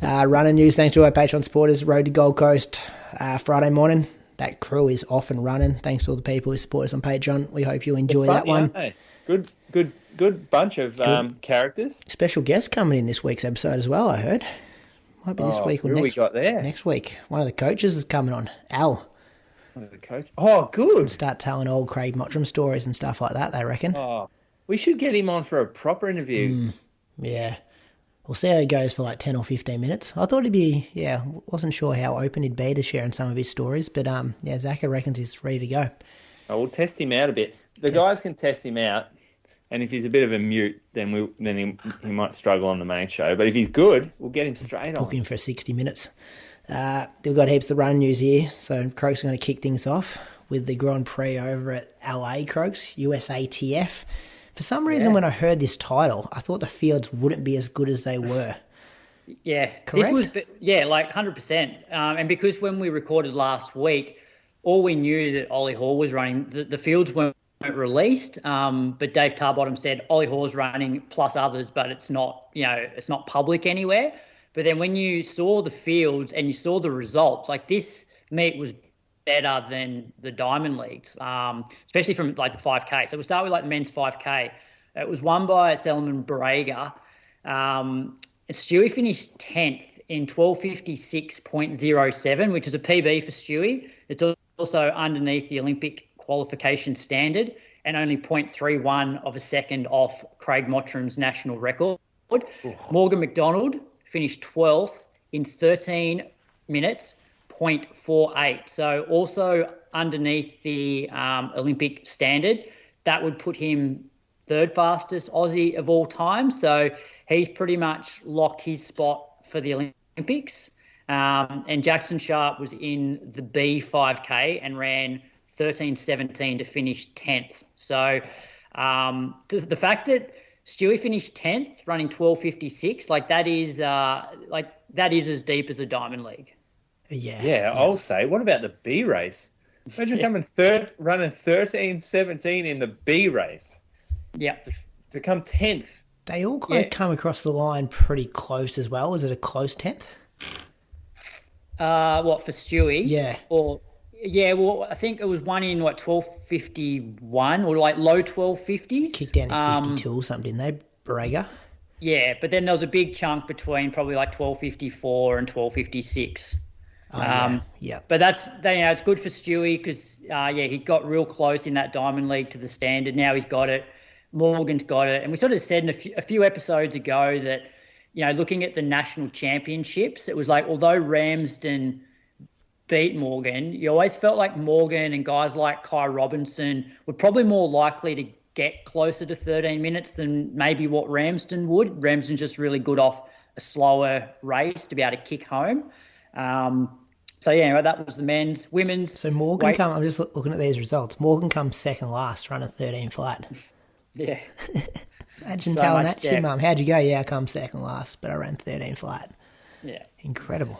Running news, thanks to our Patreon supporters. Road to Gold Coast Friday morning. That crew is off and running. Thanks to all the people who support us on Patreon. We hope you enjoy that one. Hey, good bunch of characters. Special guest coming in this week's episode as well, I heard. Might be this week or who next. We got there? Next week. One of the coaches is coming on. Al. One of the coaches. Oh, good. Start telling old Craig Mottram stories and stuff like that, they reckon. Oh, we should get him on for a proper interview. Yeah. We'll see how he goes for like 10 or 15 minutes. I thought he'd be, wasn't sure how open he'd be to sharing some of his stories, but Zaka reckons he's ready to go. Oh, we'll test him out a bit. The guys can test him out, and if he's a bit of a mute, then he might struggle on the main show. But if he's good, we'll get him straight on. Book him for 60 minutes. We've got heaps of run news here, so Croaks are going to kick things off with the Grand Prix over at LA, Croaks, USATF. For some reason, when I heard this title, I thought the fields wouldn't be as good as they were. Yeah. Correct? Like 100%. And because when we recorded last week, all we knew that Ollie Hoare was running, the fields weren't released, but Dave Tarbottom said Ollie Hoare's running plus others, but it's not public anywhere. But then when you saw the fields and you saw the results, like this meet was better than the Diamond Leagues, especially from like the 5K. So we'll start with like the men's 5K. It was won by Selman Braga. And Stewy finished 10th in 12:56.07, which is a PB for Stewy. It's also underneath the Olympic qualification standard and only 0.31 of a second off Craig Mottram's national record. Morgan McDonald finished 12th in 13 minutes, 0.48. So also underneath the Olympic standard. That would put him third fastest Aussie of all time. So he's pretty much locked his spot for the Olympics. And Jackson Sharp was in the B5K and ran 13:17 to finish 10th. So the fact that Stewy finished 10th, running 12:56, that is as deep as a Diamond League. Yeah, I'll say. What about the B race? Imagine coming third, running 13:17 in the B race. Yeah. To come 10th. They all kind of come across the line pretty close as well. Was it a close 10th? What, for Stewy? Yeah. I think it was one in 12:51 or like low 12:50s. Kicked down to 52 or something, didn't they, Braga? Yeah, but then there was a big chunk between probably like 12:54 and 12:56. Yeah. But that's it's good for Stewy because he got real close in that Diamond League to the standard. Now he's got it. Morgan's got it, and we sort of said in a few episodes ago that looking at the national championships, it was like although Ramsden beat Morgan, you always felt like Morgan and guys like Kai Robinson were probably more likely to get closer to 13 minutes than maybe what Ramsden would. Ramsden's just really good off a slower race to be able to kick home. That was the men's. Women's. So Morgan I'm just looking at these results. Morgan comes second last, running 13 flat. Yeah. Imagine telling that shit, Mum. How'd you go? Yeah, I come second last, but I ran 13 flat. Yeah. Incredible.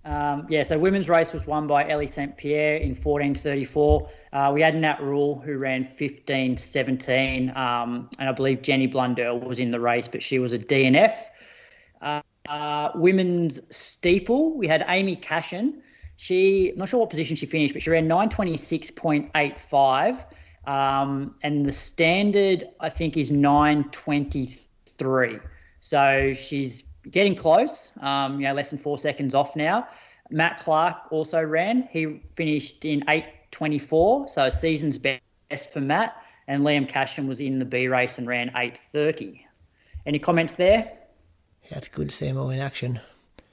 So women's race was won by Ellie St. Pierre in 14:34. We had Nat Rule who ran 15:17, and I believe Jenny Blundell was in the race, but she was a DNF. Women's steeple, we had Amy Cashin. I'm not sure what position she finished, but she ran 9:26.85. And the standard, I think, is 9:23. So she's getting close, less than 4 seconds off now. Matt Clark also ran. He finished in 8:24, so a season's best for Matt. And Liam Cashin was in the B race and ran 8:30. Any comments there? Yeah, it's good to see him all in action.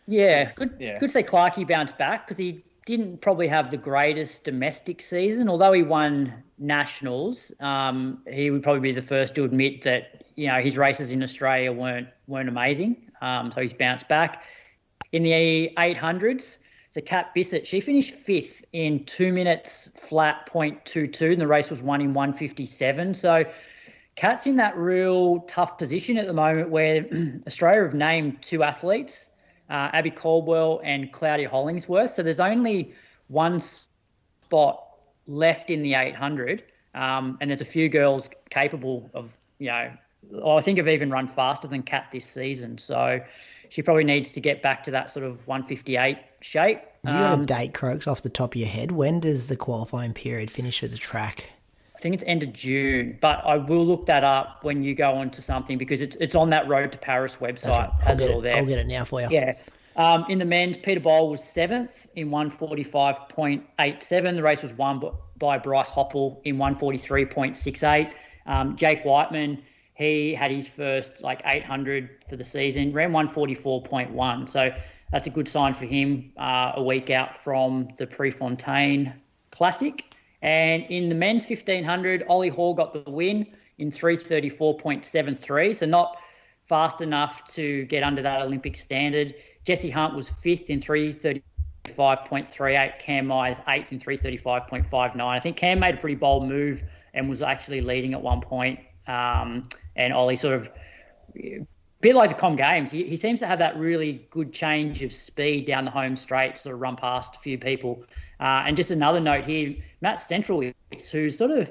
Yeah, good to see Clarkey bounce back because he didn't probably have the greatest domestic season. Although he won nationals, he would probably be the first to admit that his races in Australia weren't amazing. So he's bounced back. In the 800s, so Kat Bisset, she finished 5th in 2 minutes flat 0.22, and the race was won in 1:57. So Kat's in that real tough position at the moment where Australia have named 2 athletes, Abby Caldwell and Claudia Hollingsworth. So there's only one spot left in the 800, and there's a few girls capable of, I think have even run faster than Kat this season. So she probably needs to get back to that sort of 158 shape. You got a date, Croaks, off the top of your head. When does the qualifying period finish at the track? I think it's end of June, but I will look that up when you go onto something because it's on that Road to Paris website. Right. Has it all there. I'll get it now for you. Yeah. In the men's, Peter Bowl was 7th in 145.87. The race was won by Bryce Hoppel in 143.68. Jake Whiteman, he had his first 800 for the season, ran 144.1. So that's a good sign for him a week out from the Prefontaine Classic. And in the men's 1500, Ollie Hoare got the win in 334.73. So not fast enough to get under that Olympic standard. Jesse Hunt was 5th in 335.38. Cam Myers 8th in 335.59. I think Cam made a pretty bold move and was actually leading at one point. And Ollie sort of, a bit like the Com Games, he seems to have that really good change of speed down the home straight, sort of run past a few people. And just another note here, Matt Centrowitz, who sort of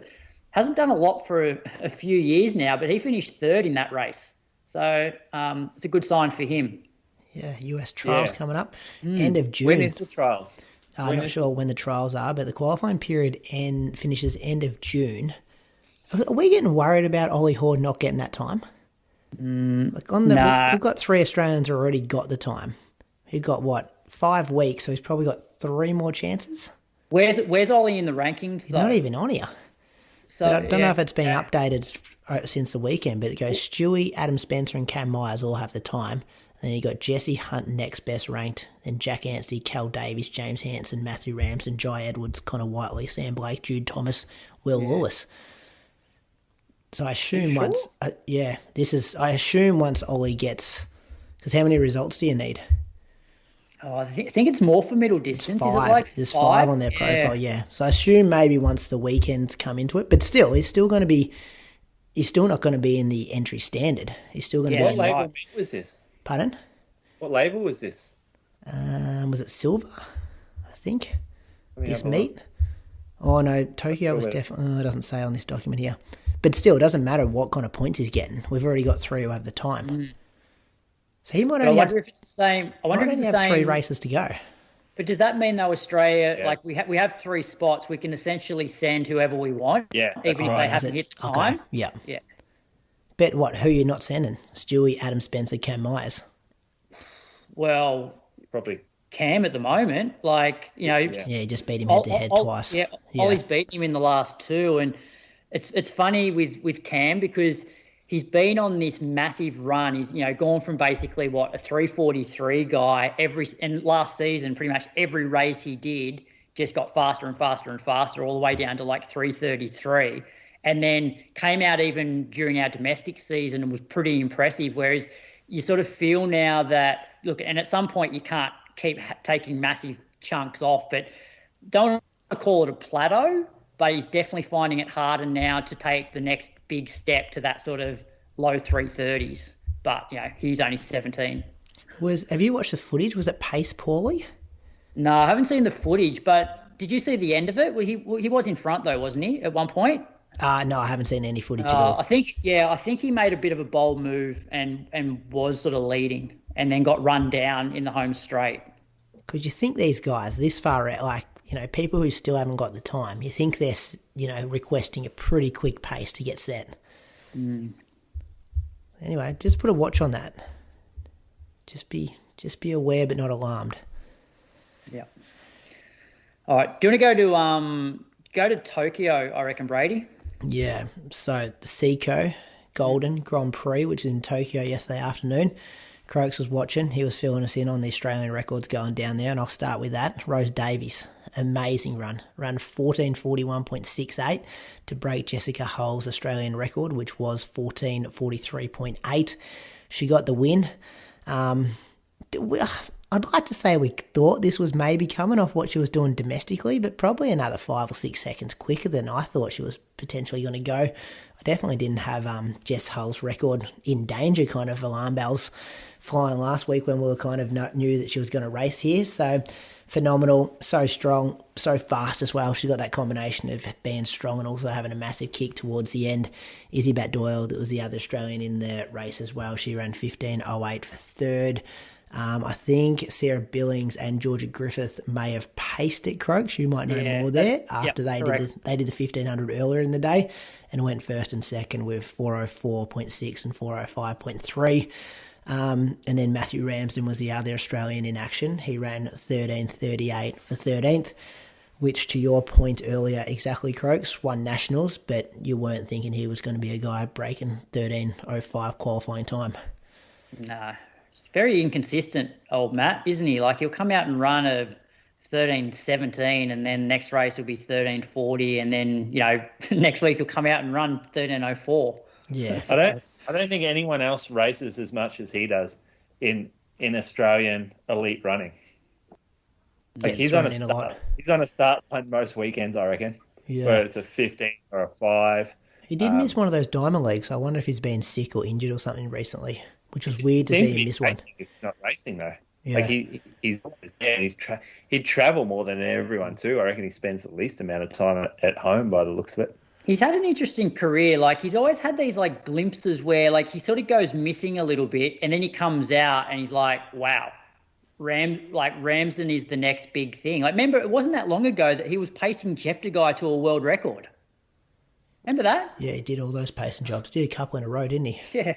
hasn't done a lot for a few years now, but he finished 3rd in that race. So it's a good sign for him. Yeah, US trials coming up. End of June. When is the trials? I'm not sure when the trials are, but the qualifying period finishes end of June. Are we getting worried about Ollie Hoare not getting that time? We've got 3 Australians who already got the time. He got 5 weeks, so he's probably got 3 more chances. Where's Ollie in the rankings? He's not even on here. So I don't know if it's been updated since the weekend, but it goes Stewy, Adam Spencer, and Cam Myers all have the time. And then you got Jesse Hunt next best ranked, then Jack Anstey, Cal Davies, James Hansen, Matthew Ramsden, Jai Edwards, Connor Whiteley, Sam Blake, Jude Thomas, Will Lewis. So I assume I assume once Ollie gets, because how many results do you need? Oh, I think it's more for middle distance. It's 5. Is it like There's 5 on their profile, yeah. So I assume maybe once the weekends come into it, but still, he's still not going to be in the entry standard. He's still going to be in What label was this? Pardon? What label was this? Was it silver? I think. This meet? Oh no, Tokyo was definitely. It doesn't say on this document here, but still, it doesn't matter what kind of points he's getting. We've already got 3 who have the time, so he might only have. If it's the same. I wonder if it's the same. 3 races to go. But does that mean though Australia, we have 3 spots, we can essentially send whoever we want, even if they haven't hit the time? Okay. Yeah. Yeah. Bet what? Who you're not sending? Stewy, Adam Spencer, Cam Myers. Well, probably Cam at the moment, Yeah, he just beat him head to head twice. Yeah, Ollie's beaten him in the last 2, and it's funny with Cam because he's been on this massive run. He's gone from basically a 343 guy and last season pretty much every race he did just got faster and faster and faster all the way down to 333. And then came out even during our domestic season and was pretty impressive, whereas you sort of feel now that, look, and at some point you can't keep taking massive chunks off, but don't want to call it a plateau, but he's definitely finding it harder now to take the next big step to that sort of low 330s. But, he's only 17. Have you watched the footage? Was it pace poorly? No, I haven't seen the footage, but did you see the end of it? He was in front though, wasn't he, at one point? No, I haven't seen any footage at all. I think he made a bit of a bold move and was sort of leading and then got run down in the home straight. Because you think these guys this far out, people who still haven't got the time, you think they're, requesting a pretty quick pace to get set. Anyway, just put a watch on that. Just be aware but not alarmed. Yeah. All right. Do you want to go to Tokyo, I reckon, Brady? Yeah, so the Seiko Golden Grand Prix, which is in Tokyo yesterday afternoon. Croaks was watching. He was filling us in on the Australian records going down there, and I'll start with that. Rose Davies, amazing run. Ran 14:41.68 to break Jessica Hull's Australian record, which was 14:43.8. She got the win. I'd like to say we thought this was maybe coming off what she was doing domestically, but probably another 5 or 6 seconds quicker than I thought she was potentially going to go. I definitely didn't have Jess Hull's record in danger, kind of alarm bells flying last week when we were kind of knew that she was going to race here. So phenomenal, so strong, so fast as well. She's got that combination of being strong and also having a massive kick towards the end. Izzy Bat-Doyle, that was the other Australian in the race as well. She ran 15.08 for third. I think Sarah Billings and Georgia Griffith may have paced it, Croaks. You might know more there after they did the 1500 earlier in the day and went first and second with 404.6 and 405.3. And then Matthew Ramsden was the other Australian in action. He ran 13.38 for 13th, which to your point earlier, exactly, Croaks, won nationals, but you weren't thinking he was going to be a guy breaking 13.05 qualifying time. No. Very inconsistent, old Matt, isn't he? Like, he'll come out and run a 13.17 and then next race will be 13.40 and then, next week he'll come out and run 13.04. Yes. I don't think anyone else races as much as he does in Australian elite running. Like, he's on a start line most weekends, I reckon. Yeah. Whether it's a 15 or a 5. He did miss one of those Diamond Leagues. I wonder if he's been sick or injured or something recently, which was weird to see him miss one. He's not racing though. Yeah. Like he's always there. And he'd travel more than everyone too. I reckon he spends the least amount of time at home by the looks of it. He's had an interesting career. Like, he's always had these like glimpses where like he sort of goes missing a little bit, and then he comes out and he's like, wow, Ramsden is the next big thing. Like, remember, it wasn't that long ago that he was pacing Jeptegei to a world record. Remember that? Yeah, he did all those pacing jobs. Did a couple in a row, didn't he? Yeah.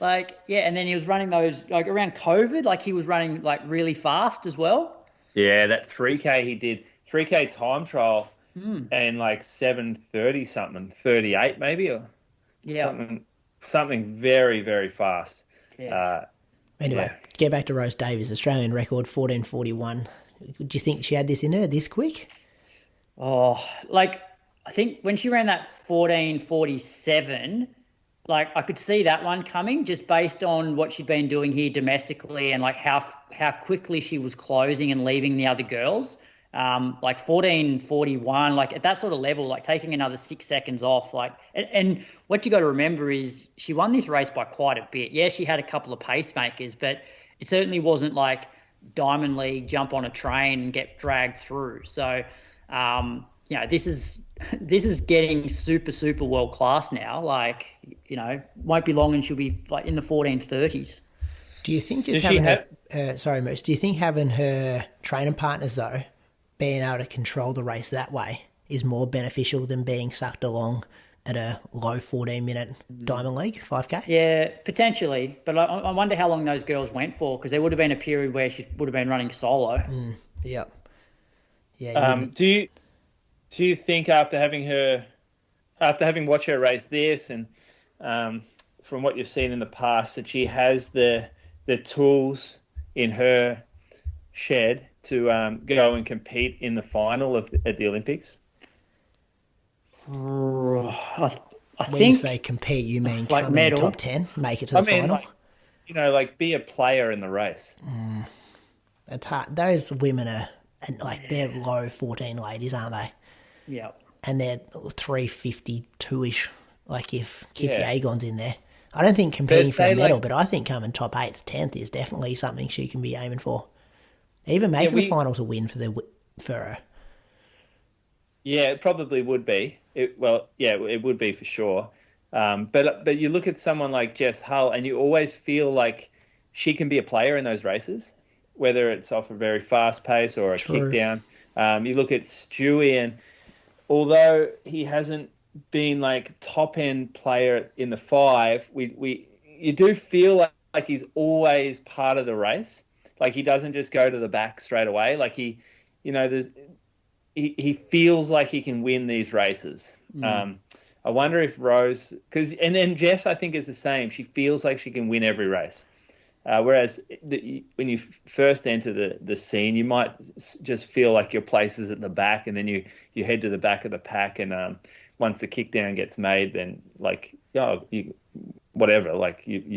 And then he was running those, like, around COVID, like, he was running, like, really fast as well. Yeah, that 3K he did, 3K time trial, and, like, 7:30 something, 38 maybe, or something very, very fast. Yeah. Anyway, get back to Rose Davies, Australian record, 14:41. Do you think she had this in her this quick? Oh, like, I think when she ran that 14:47... like, I could see that one coming just based on what she'd been doing here domestically and, like, how quickly she was closing and leaving the other girls. Like, 14:41, like, at that sort of level, like, taking another 6 seconds off. Like, and what you got to remember is she won this race by quite a bit. Yeah, she had a couple of pacemakers, but it certainly wasn't like Diamond League, jump on a train and get dragged through. So, this is getting super, super world class now. Like, won't be long and she'll be like in the 14:30s. Do you think just having Moose, do you think having her training partners though, being able to control the race that way is more beneficial than being sucked along at a low 14-minute Diamond League 5K? Yeah, potentially. But I wonder how long those girls went for, because there would have been a period where she would have been running solo. Yep. Yeah. Do you think after having watched her race this and from what you've seen in the past, that she has the tools in her shed to go and compete in the final at the Olympics? I think when you say compete, you mean like come in the top 10, make it to the final? Like be a player in the race. It's hard. Those women are they're low 14 ladies, aren't they? Yeah. And they're 352-ish, like if Kip Yeagon's in there. I don't think competing for a medal, but I think coming top 8th, 10th is definitely something she can be aiming for. Even making the finals a win for her. Yeah, it probably would be. It would be for sure. But you look at someone like Jess Hull and you always feel like she can be a player in those races, whether it's off a very fast pace or a kick down. You look at Stewy, and although he hasn't been like top end player in the 5, you do feel like he's always part of the race. Like he doesn't just go to the back straight away. Like he feels like he can win these races. I wonder if Rose, and then Jess I think is the same. She feels like she can win every race. Whereas when you first enter the scene, you might just feel like your place is at the back, and then you head to the back of the pack, and once the kick down gets made, then you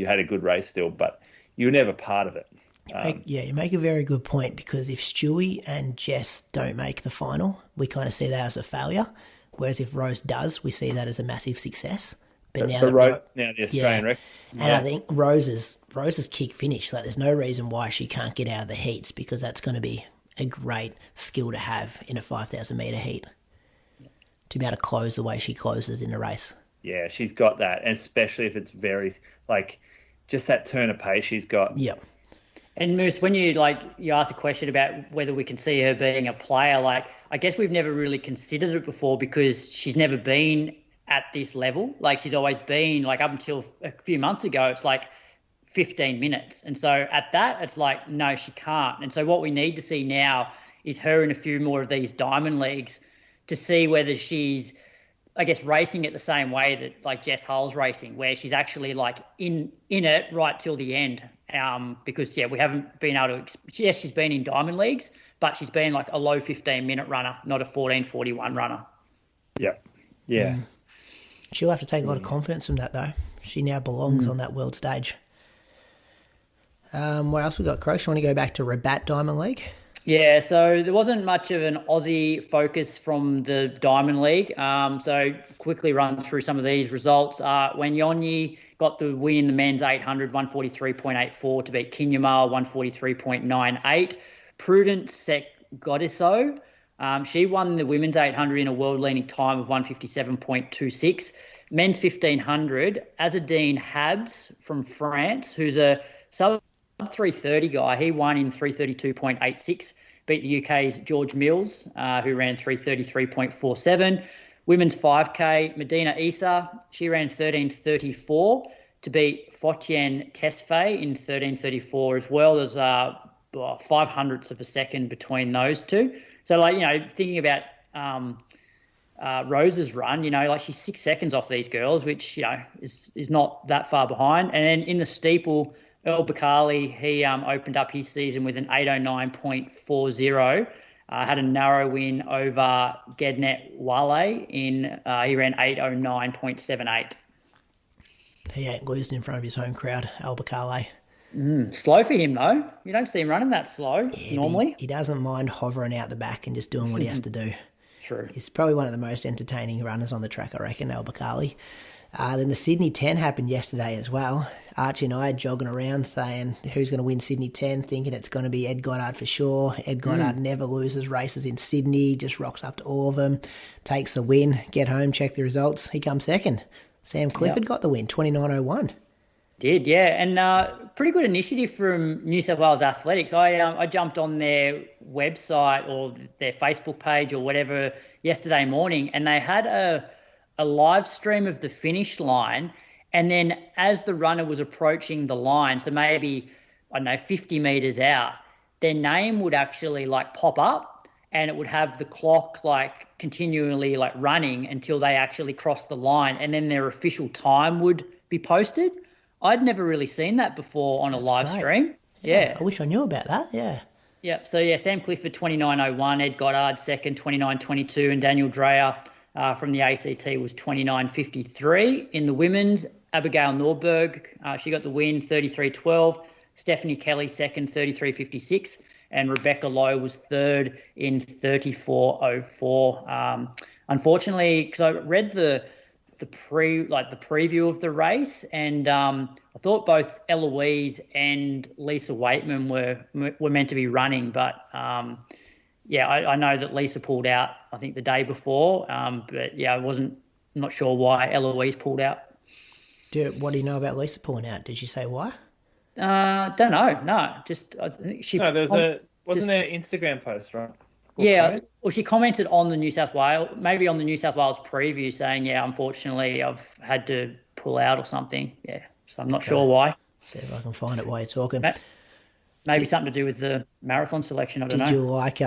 had a good race still, but you're never part of it. You make a very good point, because if Stewy and Jess don't make the final, we kind of see that as a failure. Whereas if Rose does, we see that as a massive success. But now for Rose is now the Australian record. And I think Rose's kick finish, like there's no reason why she can't get out of the heats, because that's going to be a great skill to have in a 5,000 metre heat. To be able to close the way she closes in a race. Yeah, she's got that, and especially if it's very, like, just that turn of pace she's got. Yep. And Moose, when you asked a question about whether we can see her being a player, like, I guess we've never really considered it before because she's never been at this level. Like, she's always been, like, up until a few months ago, it's like 15 minutes. And so at that, it's like, no, she can't. And so what we need to see now is her in a few more of these Diamond Leagues to see whether she's, I guess, racing it the same way that like Jess Hull's racing, where she's actually like in it right till the end. Because we haven't been able to. Yes, she's been in Diamond Leagues, but she's been like a low 15-minute runner, not a 14:41 runner. Yep. Yeah. She'll have to take a lot of confidence from that, though. She now belongs on that world stage. What else we got, Croaks? You want to go back to Rabat Diamond League? Yeah, so there wasn't much of an Aussie focus from the Diamond League. So quickly run through some of these results. Wanyonyi got the win in the men's 800, 143.84 to beat Kinyama, 143.98. Prudence Sekgodiso, she won the women's 800 in a world-leading time of 157.26. Men's 1500, Azadine Habs from France, who's a sub-330 guy. He won in 332.86, beat the UK's George Mills, who ran 333.47. Women's 5K, Medina Issa, she ran 13:34 to beat Fotien Tesfaye in 13:34 as well. There's 0.05 of a second between those two. So, like, thinking about Rose's run, like she's 6 seconds off these girls, which, is not that far behind. And then in the steeple, El Bakkali, he opened up his season with an 809.40. Had a narrow win over Gednet Wale he ran 809.78. He ain't losing in front of his home crowd, El Bakkali. Slow for him, though. You don't see him running that slow normally. He doesn't mind hovering out the back and just doing what he has to do. True. He's probably one of the most entertaining runners on the track, I reckon, El Bakkali. Then the Sydney 10 happened yesterday as well. Archie and I are jogging around saying who's going to win Sydney 10, thinking it's going to be Ed Goddard for sure. Ed Goddard never loses races in Sydney, just rocks up to all of them, takes the win, get home, check the results. He comes second. Sam Clifford got the win, 29.01. Did, yeah. And pretty good initiative from New South Wales Athletics. I jumped on their website or their Facebook page or whatever yesterday morning, and they had a live stream of the finish line. And then as the runner was approaching the line, so maybe, 50 metres out, their name would actually pop up and it would have the clock continually running until they actually crossed the line, and then their official time would be posted. I'd never really seen that before on a live stream. Yeah. I wish I knew about that, yeah. Yeah, so Sam Clifford 29.01, Ed Goddard second 29.22, and Daniel Dreyer from the ACT was 29.53. In the women's, Abigail Norberg, she got the win 33.12. Stephanie Kelly second 33.56, and Rebecca Lowe was third in 34.04. Unfortunately, because I read the preview of the race, and I thought both Eloise and Lisa Waitman were meant to be running, but I know that Lisa pulled out, I think, the day before, but I'm not sure why Eloise pulled out. What do you know about Lisa pulling out? Did she say why? Don't know. No, just I think she. No, wasn't there an Instagram post, right? Well, she commented on the New South Wales preview saying, unfortunately, I've had to pull out or something. Yeah, so I'm not sure why. See if I can find it while you're talking. Maybe something to do with the marathon selection. I don't know. Did you like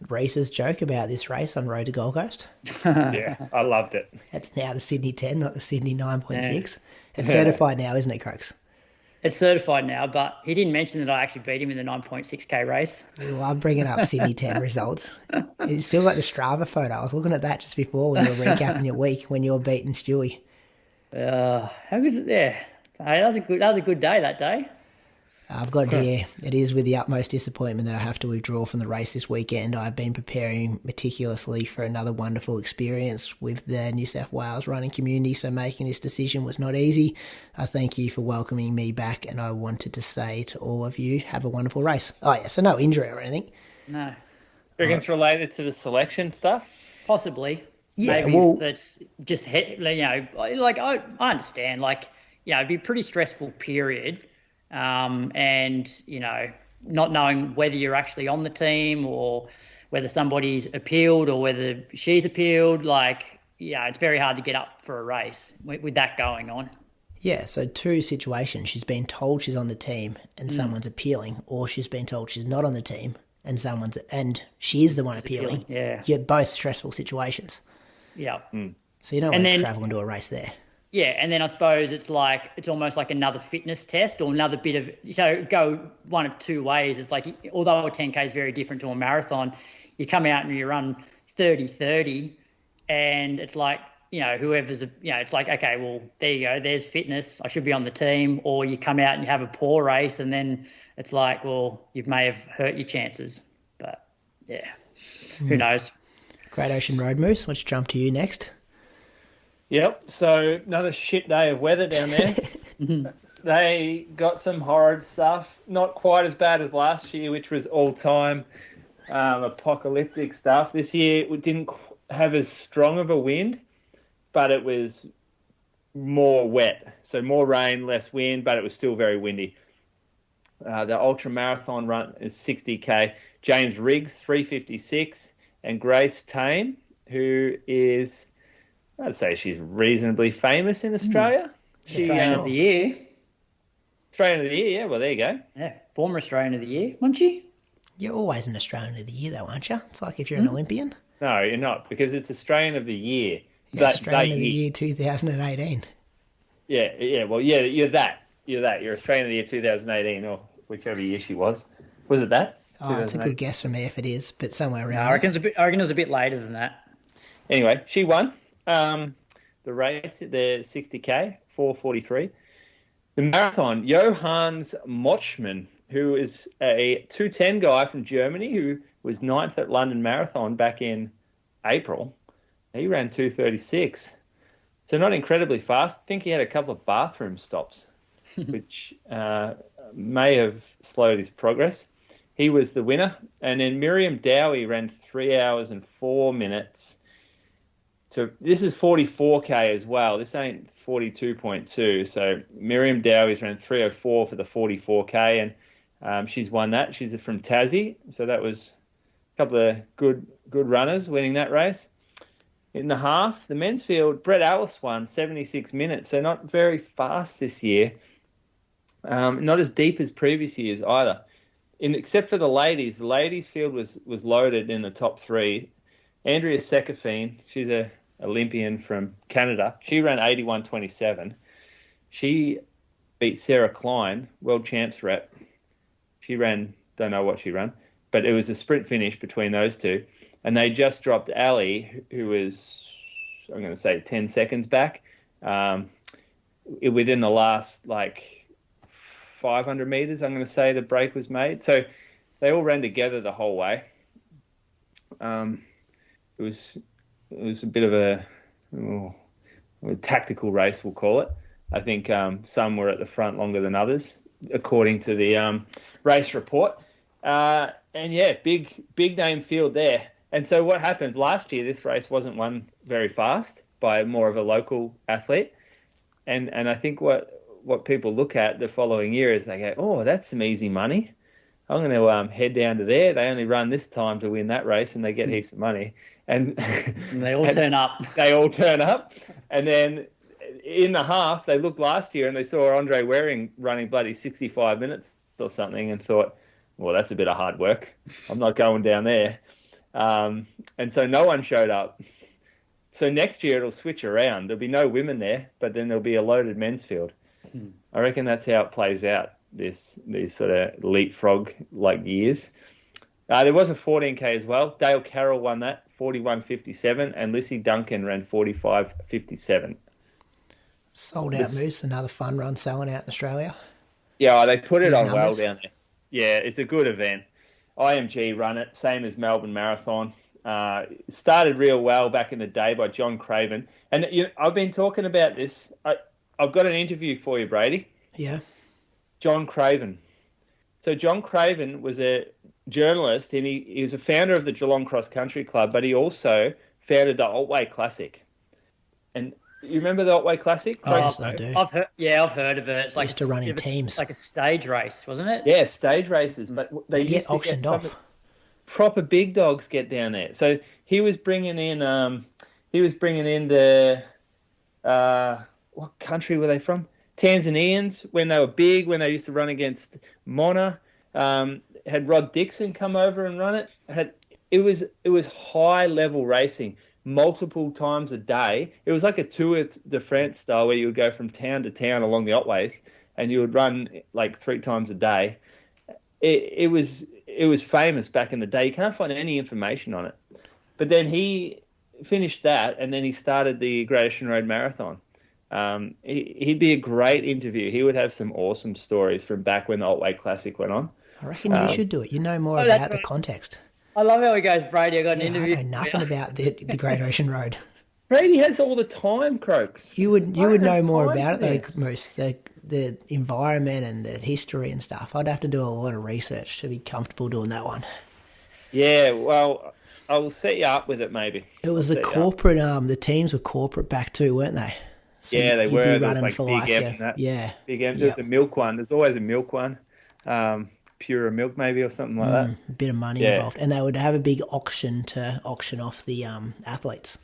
Reese's joke about this race on Road to Gold Coast? Yeah, I loved it. It's now the Sydney 10, not the Sydney 9.6. Yeah. It's certified now, isn't it, Croaks? It's certified now, but he didn't mention that I actually beat him in the 9.6K race. We love bringing up Sydney 10 results. It's still like the Strava photo. I was looking at that just before when you were recapping your week when you were beating Stewy. How good is it there? Hey, that was a good day that day. I've got it here. It is with the utmost disappointment that I have to withdraw from the race this weekend. I've been preparing meticulously for another wonderful experience with the New South Wales running community, so making this decision was not easy. I thank you for welcoming me back, and I wanted to say to all of you, have a wonderful race. Oh, yeah, so no injury or anything. No. You reckon it's related to the selection stuff? Possibly. Yeah, Maybe well, that's just, like I understand, it'd be a pretty stressful period. And, not knowing whether you're actually on the team or whether somebody's appealed or whether she's appealed, it's very hard to get up for a race with that going on. Yeah, so two situations. She's been told she's on the team and someone's appealing, or she's been told she's not on the team and she is the one appealing. Yeah. You're both stressful situations. Yeah. So you don't want to travel into a race there. Yeah, and then I suppose it's almost like another fitness test or another bit of, so go one of two ways. It's like, although a 10K is very different to a marathon, you come out and you run 30-30 and it's like, whoever's, it's like, okay, well, there you go, there's fitness, I should be on the team. Or you come out and you have a poor race and then it's like, well, you may have hurt your chances. But yeah, who knows? Great Ocean Road Moose, let's jump to you next. Yep, so another shit day of weather down there. They got some horrid stuff, not quite as bad as last year, which was all-time apocalyptic stuff. This year we didn't have as strong of a wind, but it was more wet. So more rain, less wind, but it was still very windy. The ultra marathon run is 60K. James Riggs, 3:56, and Grace Tame, who is... I'd say she's reasonably famous in Australia. Australian of the Year. Australian of the Year, yeah. Well, there you go. Yeah, former Australian of the Year, wasn't she? You're always an Australian of the Year, though, aren't you? It's like if you're an Olympian. No, you're not, because it's Australian of the Year. Yeah, Australian of the Year 2018. Yeah. Well, yeah, you're that. You're Australian of the Year 2018, or whichever year she was. Was it that? Oh, it's a good guess from me if it is, but somewhere around I reckon it was a bit later than that. Anyway, she won. The race, the 60K, 4:43. The marathon, Johannes Mochman, who is a 2:10 guy from Germany who was 9th at London Marathon back in April. He ran 2:36. So not incredibly fast. I think he had a couple of bathroom stops, which may have slowed his progress. He was the winner. And then Miriam Dowie ran 3 hours and 4 minutes. So this is 44K as well. This ain't 42.2. So Miriam Dowie's ran 3:04 for the 44K, and she's won that. She's from Tassie, so that was a couple of good runners winning that race. In the half, the men's field, Brett Ellis won 76 minutes, so not very fast this year. Not as deep as previous years either. Except for the ladies' field was loaded in the top three. Andrea Sekgodiso, she's a Olympian from Canada. She ran 81.27. She beat Sarah Klein, world champs rep. She ran, don't know what she ran, but it was a sprint finish between those two. And they just dropped Ali, who was, I'm going to say, 10 seconds back. Within the last, 500 metres, I'm going to say the break was made. So they all ran together the whole way. It was a bit of a tactical race, we'll call it. I think some were at the front longer than others, according to the race report. And yeah, big name field there. And so what happened last year, this race wasn't won very fast by more of a local athlete. And I think what people look at the following year is they go, oh, that's some easy money. I'm going to head down to there. They only run this time to win that race, and they get heaps of money. And they all turn up. They all turn up. And then in the half, they looked last year and they saw Andre Waring running bloody 65 minutes or something and thought, well, that's a bit of hard work. I'm not going down there. And so no one showed up. So next year it'll switch around. There'll be no women there, but then there'll be a loaded men's field. I reckon that's how it plays out, these sort of leapfrog-like years. There was a 14K as well. Dale Carroll won that, 41.57, and Lissy Duncan ran 45.57. Sold out Moose, another fun run selling out in Australia. Yeah, they put it on numbers. well down there. Yeah, it's a good event. IMG run it, same as Melbourne Marathon. Started real well back in the day by John Craven. And I've been talking about this. I've got an interview for you, Brady. Yeah. John Craven. So John Craven was a journalist, and he was a founder of the Geelong Cross Country Club, but he also founded the Otway Classic. And you remember the Otway Classic? Oh, yes, I do. I've heard of it. It's like used to run in teams. like a stage race, wasn't it? Yeah, stage races. But they They'd used get to auctioned get off. proper big dogs get down there. So he was bringing in the what country were they from? Tanzanians, when they were big, when they used to run against Mona. Had Rod Dixon come over and run it. It was high level racing multiple times a day. It was like a Tour de France style where you would go from town to town along the Otways, and you would run like 3 times a day. It was famous back in the day. You can't find any information on it. But then he finished that, and then he started the Great Ocean Road Marathon. He'd be a great interview. He would have some awesome stories from back when the Otway Classic went on. I reckon you should do it. You know more about the context. I love how he goes, Brady. I got an interview. I know nothing about the Great Ocean Road. Brady has all the time, Croaks. You would know more about it though, Moose. The environment and the history and stuff. I'd have to do a lot of research to be comfortable doing that one. Yeah, well, I will set you up with it maybe. It was the corporate. The teams were corporate back too, weren't they? So yeah, they were. Be There was running like for Big M and that. Yeah. Big M. There's a milk one. There's always a milk one. Pure milk maybe or something like that. A bit of money involved. And they would have a big auction to auction off the athletes.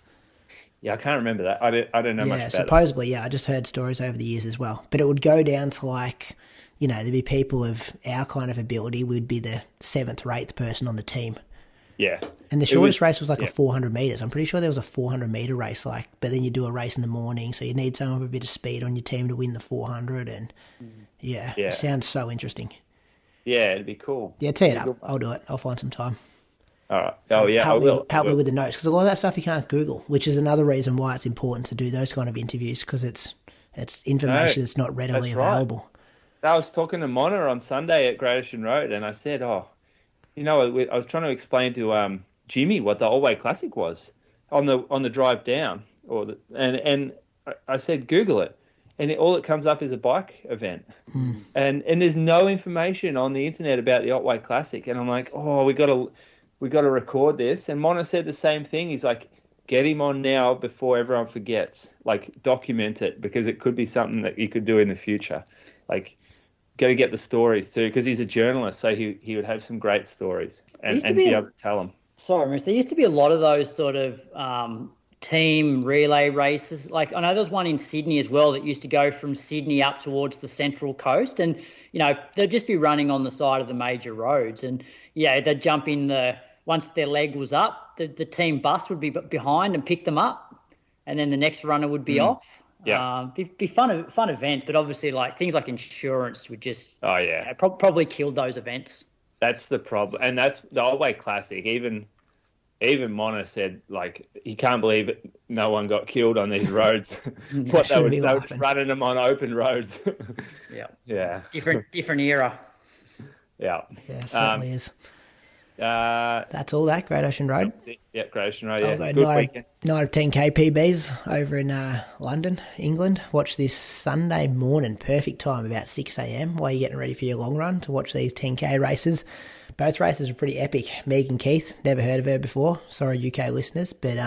Yeah, I can't remember that. I don't know much about it. Supposedly, yeah. I just heard stories over the years as well. But it would go down to like, there'd be people of our kind of ability. We'd be the 7th or 8th person on the team. Yeah. And the shortest race was like a 400 metres. I'm pretty sure there was a 400 metre race, but then you do a race in the morning, so you need someone with a bit of speed on your team to win the 400. And it sounds so interesting. Yeah, it'd be cool. Yeah, tee it up. I'll do it. I'll find some time. All right. Oh, yeah, I will. Help me with the notes, because a lot of that stuff you can't Google, which is another reason why it's important to do those kind of interviews, because it's information that's not readily available. I was talking to Mona on Sunday at Great Ocean Road, and I said, I was trying to explain to Jimmy what the Otway Classic was on the drive down, and I said Google it, and all it comes up is a bike event, and there's no information on the internet about the Otway Classic, and I'm like, we got to record this, and Mona said the same thing. He's like, get him on now before everyone forgets, like document it, because it could be something that you could do in the future, like. Got to get the stories too, because he's a journalist, so he would have some great stories and be able to tell them. Sorry, Miss. There used to be a lot of those sort of team relay races. Like I know there was one in Sydney as well that used to go from Sydney up towards the Central Coast, and they'd just be running on the side of the major roads, and they'd jump in once their leg was up, the team bus would be behind and pick them up, and then the next runner would be off. Yeah, be fun events, but obviously like things like insurance would just probably killed those events. That's the problem, and that's the Otway Classic. Even Mona said like he can't believe it, no one got killed on these roads. What they were just running them on open roads. Yeah. Different era. Yeah, certainly is. That's all that Great Ocean Road. Yeah, Great Ocean Road. Yeah, good weekend. 9 of 10K PBs over in London, England. Watch this Sunday morning, perfect time, about 6 a.m. while you're getting ready for your long run to watch these 10K races. Both races are pretty epic. Megan Keith, never heard of her before. Sorry, UK listeners, but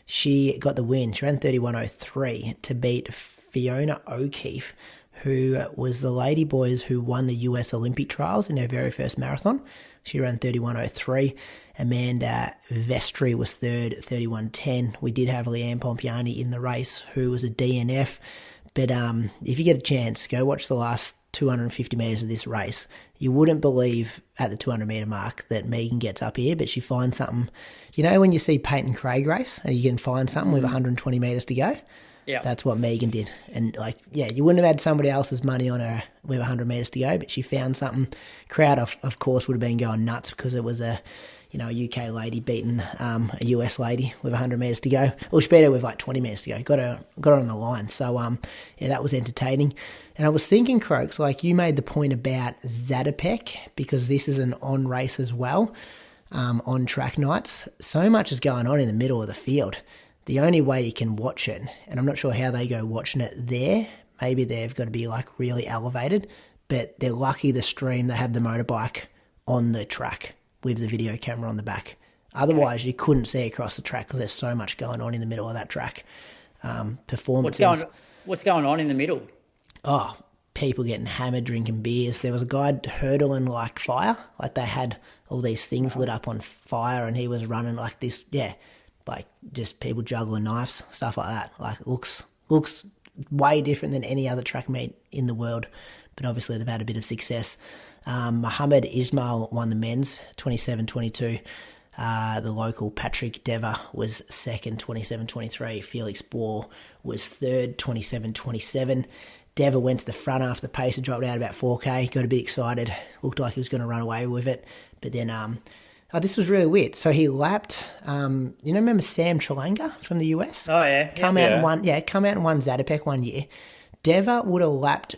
she got the win. She ran 31:03 to beat Fiona O'Keefe, who was the lady boys who won the US Olympic trials in her very first marathon. She ran 31:03. Amanda Vestry was third, 31:10. We did have Leanne Pompiani in the race, who was a DNF. But if you get a chance, go watch the last 250 metres of this race. You wouldn't believe at the 200 metre mark that Megan gets up here, but she finds something. When you see Peyton Craig race and you can find something with 120 metres to go? Yeah, that's what Megan did. And you wouldn't have had somebody else's money on her with 100 metres to go, but she found something. Crowd, of course, would have been going nuts because it was a a UK lady beating a US lady with 100 metres to go. Well, she beat her with like 20 minutes to go. Got her on the line. So, that was entertaining. And I was thinking, Croaks, like you made the point about Zatopek, because this is an on race as well, on track nights. So much is going on in the middle of the field. The only way you can watch it, and I'm not sure how they go watching it there, maybe they've got to be like really elevated, but they're lucky the stream they have the motorbike on the track with the video camera on the back. Otherwise, you couldn't see across the track because there's so much going on in the middle of that track. Performances. What's going on in the middle? Oh, people getting hammered, drinking beers. There was a guy hurdling like fire. Like they had all these things lit up on fire and he was running like this. Yeah, like just people juggling knives, stuff like that. Like it looks way different than any other track meet in the world. But obviously they've had a bit of success. Mohammed Ismail won the men's 27-22. The local Patrick Dever was second, 27-23. Felix Bohr was third, 27-27. Dever went to the front after the pacer dropped out about 4K. Got a bit excited. Looked like he was going to run away with it. But then, this was really weird. So he lapped, remember Sam Chalanga from the US? Oh, yeah. Come out and won Zatopek one year. Dever would have lapped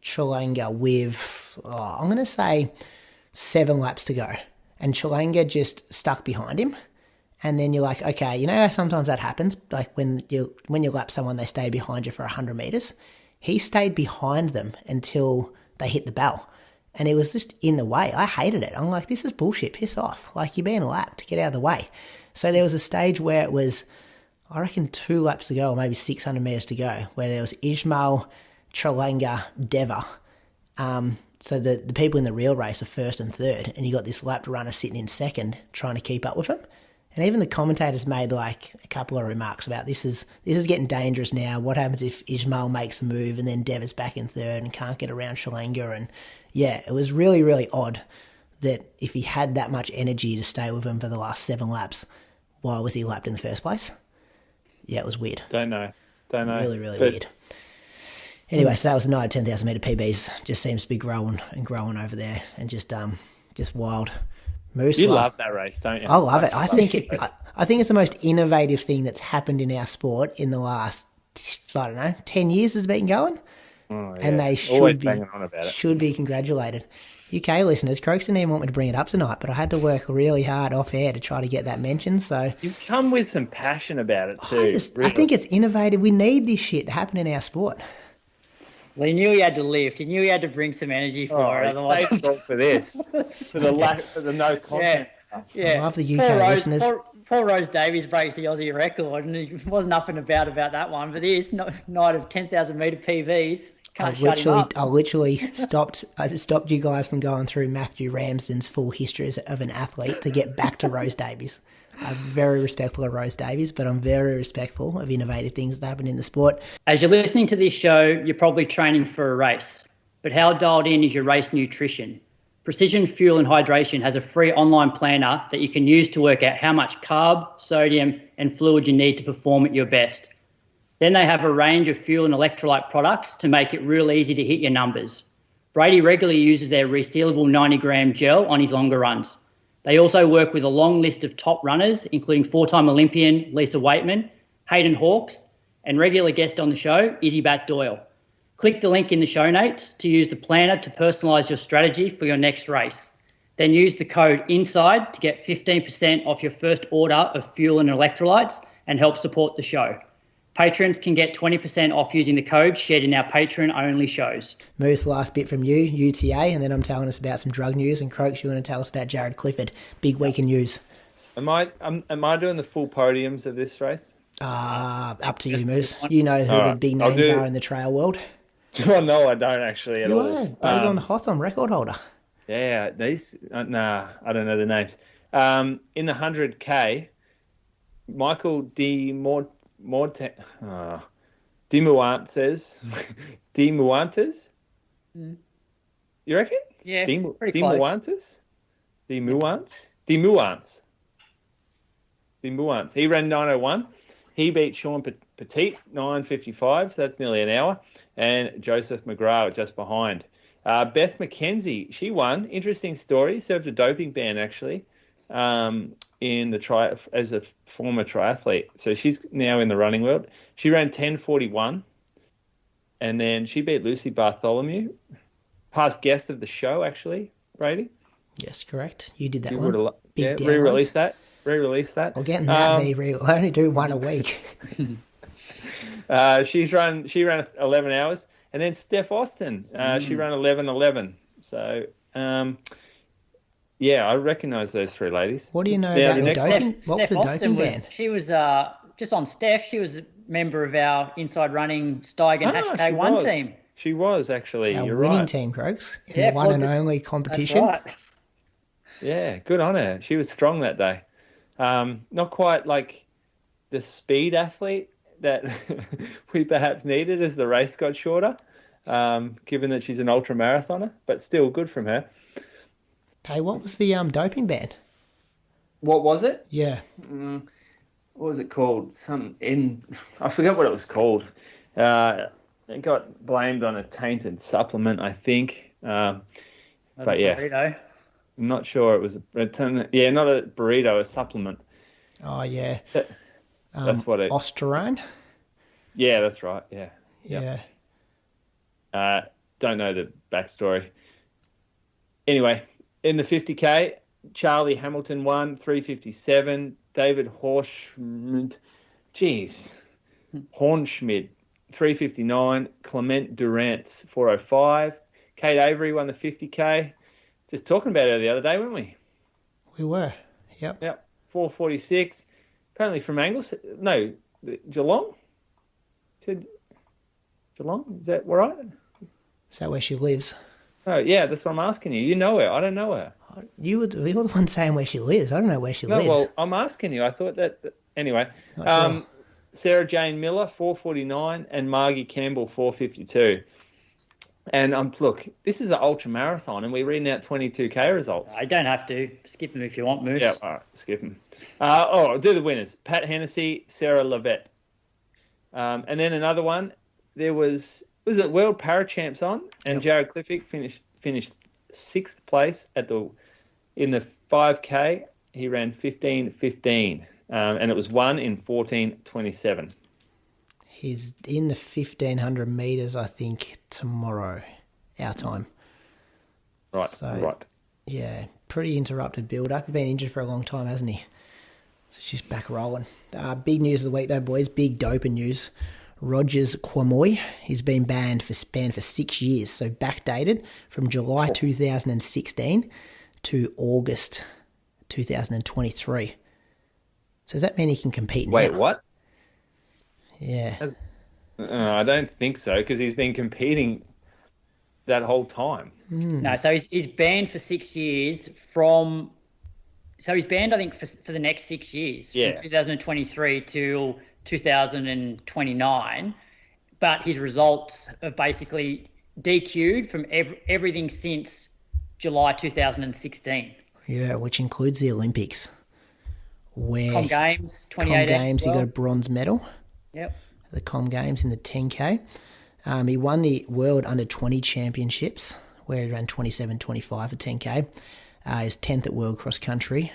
Chalanga with, I'm going to say 7 laps to go. And Chalanga just stuck behind him. And then you're like, okay, you know how sometimes that happens? Like when you lap someone, they stay behind you for 100 metres. He stayed behind them until they hit the bell. And it was just in the way. I hated it. I'm like, this is bullshit. Piss off. Like, you're being lapped. Get out of the way. So there was a stage where it was, I reckon, 2 laps to go, or maybe 600 metres to go, where there was Ismail, Chalanga, Dever. So the people in the real race are first and third, and you got this lapped runner sitting in second trying to keep up with him. And even the commentators made like a couple of remarks about this is getting dangerous now. What happens if Ismail makes the move and then Dever's back in third and can't get around Chalanga? And yeah, it was really, really odd that if he had that much energy to stay with him for the last 7 laps, why was he lapped in the first place? Yeah, it was weird. Don't know. Really, really weird. Anyway, so that was another 10,000 metre PBs. Just seems to be growing and growing over there, and just wild. Moose, you love that race, don't you? I love it. I think it's the most innovative thing that's happened in our sport in the last, 10 years has been going. Oh, yeah. And they should be congratulated. UK listeners, Croaks didn't even want me to bring it up tonight, but I had to work really hard off air to try to get that mentioned. So you come with some passion about it too. I think it's innovative. We need this shit to happen in our sport. Well, he knew he had to lift. He knew he had to bring some energy for it. Otherwise, save salt for this, for the no content. Yeah. I love the UK listeners. Poor Rose Davies breaks the Aussie record, and he wasn't up and about that one. But this night of 10,000 metre PVs, can't shut him up. I literally stopped you guys from going through Matthew Ramsden's full history of an athlete to get back to Rose Davies. I'm very respectful of Rose Davies, but I'm very respectful of innovative things that happen in the sport. As you're listening to this show, you're probably training for a race. But how dialed in is your race nutrition? Precision Fuel and Hydration has a free online planner that you can use to work out how much carb, sodium, and fluid you need to perform at your best. Then they have a range of fuel and electrolyte products to make it real easy to hit your numbers. Brady regularly uses their resealable 90-gram gel on his longer runs. They also work with a long list of top runners, including 4-time Olympian Lisa Waitman, Hayden Hawkes, and regular guest on the show, Izzy Bat Doyle. Click the link in the show notes to use the planner to personalise your strategy for your next race. Then use the code INSIDE to get 15% off your first order of fuel and electrolytes and help support the show. Patrons can get 20% off using the code shared in our Patreon-only shows. Moose, last bit from you, UTA, and then I'm telling us about some drug news. And Croaks, you want to tell us about Jared Clifford. Big week in news. Am I doing the full podiums of this race? Up to you, Moose. You know who the big names are in the trail world. Oh, no, I don't actually at all. You are. Bogan Hotham, record holder. Yeah, these... I don't know the names. In the 100K, Michael Dimuantes. You reckon? Yeah, pretty close. Dimuantes. He ran 9:01. He beat Sean Petit 9:55, so that's nearly an hour, and Joseph McGrath just behind. Beth McKenzie, she won. Interesting story. Served a doping ban actually. in the as a former triathlete. So she's now in the running world. She ran 10:41, and then she beat Lucy Bartholomew, past guest of the show, actually, Brady. Yes, correct. You did that one. Big re-release that. Well, getting that many I only do one a week. She ran 11 hours, and then Steph Austin, she ran 11:11. So, I recognise those three ladies. What do you know about the doping? What's the doping ban? She was just on Steph. She was a member of our Inside Running Steigen #1 team. She was actually. Our winning team, Croaks, in the one and only competition. That's right. Yeah, good on her. She was strong that day. Not quite like the speed athlete that we perhaps needed as the race got shorter, given that she's an ultra marathoner, but still good from her. Hey, what was the doping ban? What was it? Yeah. What was it called? I forgot what it was called. It got blamed on a tainted supplement, I think. But yeah, burrito. I'm not sure it was not a burrito, a supplement. Oh yeah. That's what it. Osterone. Yeah, that's right. Yeah. Yeah. Don't know the backstory. Anyway, in the 50K, Charlie Hamilton won 3:57. David Horschmidt 3:59. Clement Durant's 4:05. Kate Avery won the 50K. Just talking about her the other day, weren't we? We were. Yep. 4:46. Apparently from Geelong. Said Geelong. Is that right? Is that where she lives? Oh yeah, that's what I'm asking you. You know her. I don't know her. You're the one saying where she lives. I don't know where she lives. Well, I'm asking you. I thought that anyway. Sure. Sarah Jane Miller 4:49 and Margie Campbell 4:52. And look, this is an ultra marathon, and we're reading out 22K results. I don't have to skip them if you want, Moose. Yeah, all right, skip them. I'll do the winners: Pat Hennessy, Sarah Levette, and then another one. There was it World Parachamps on, and Jared Cliffick finished 6th place in the 5K. He ran 15:15, and it was won in 14:27. He's in the 1,500 metres, I think, tomorrow, our time. Right. Yeah, pretty interrupted build-up. He's been injured for a long time, hasn't he? So she's back rolling. Big news of the week, though, boys. Big doping news. Rogers Kwamoy, he's been banned for 6 years, so backdated from July 2016 to August 2023. So does that mean he can compete now? Wait, what? Yeah. I don't think so, because he's been competing that whole time. No, so he's banned for 6 years from... So he's banned, I think, for the next 6 years, from 2023 till 2029. But his results are basically DQ'd from everything since July 2016. Yeah, which includes the Olympics. Where Com Games, 2018. Com Games, he got a bronze medal. Yep. The Com Games in the 10K. He won the World Under-20 Championships, where he ran 27.25 for 10K. He was 10th at World Cross Country.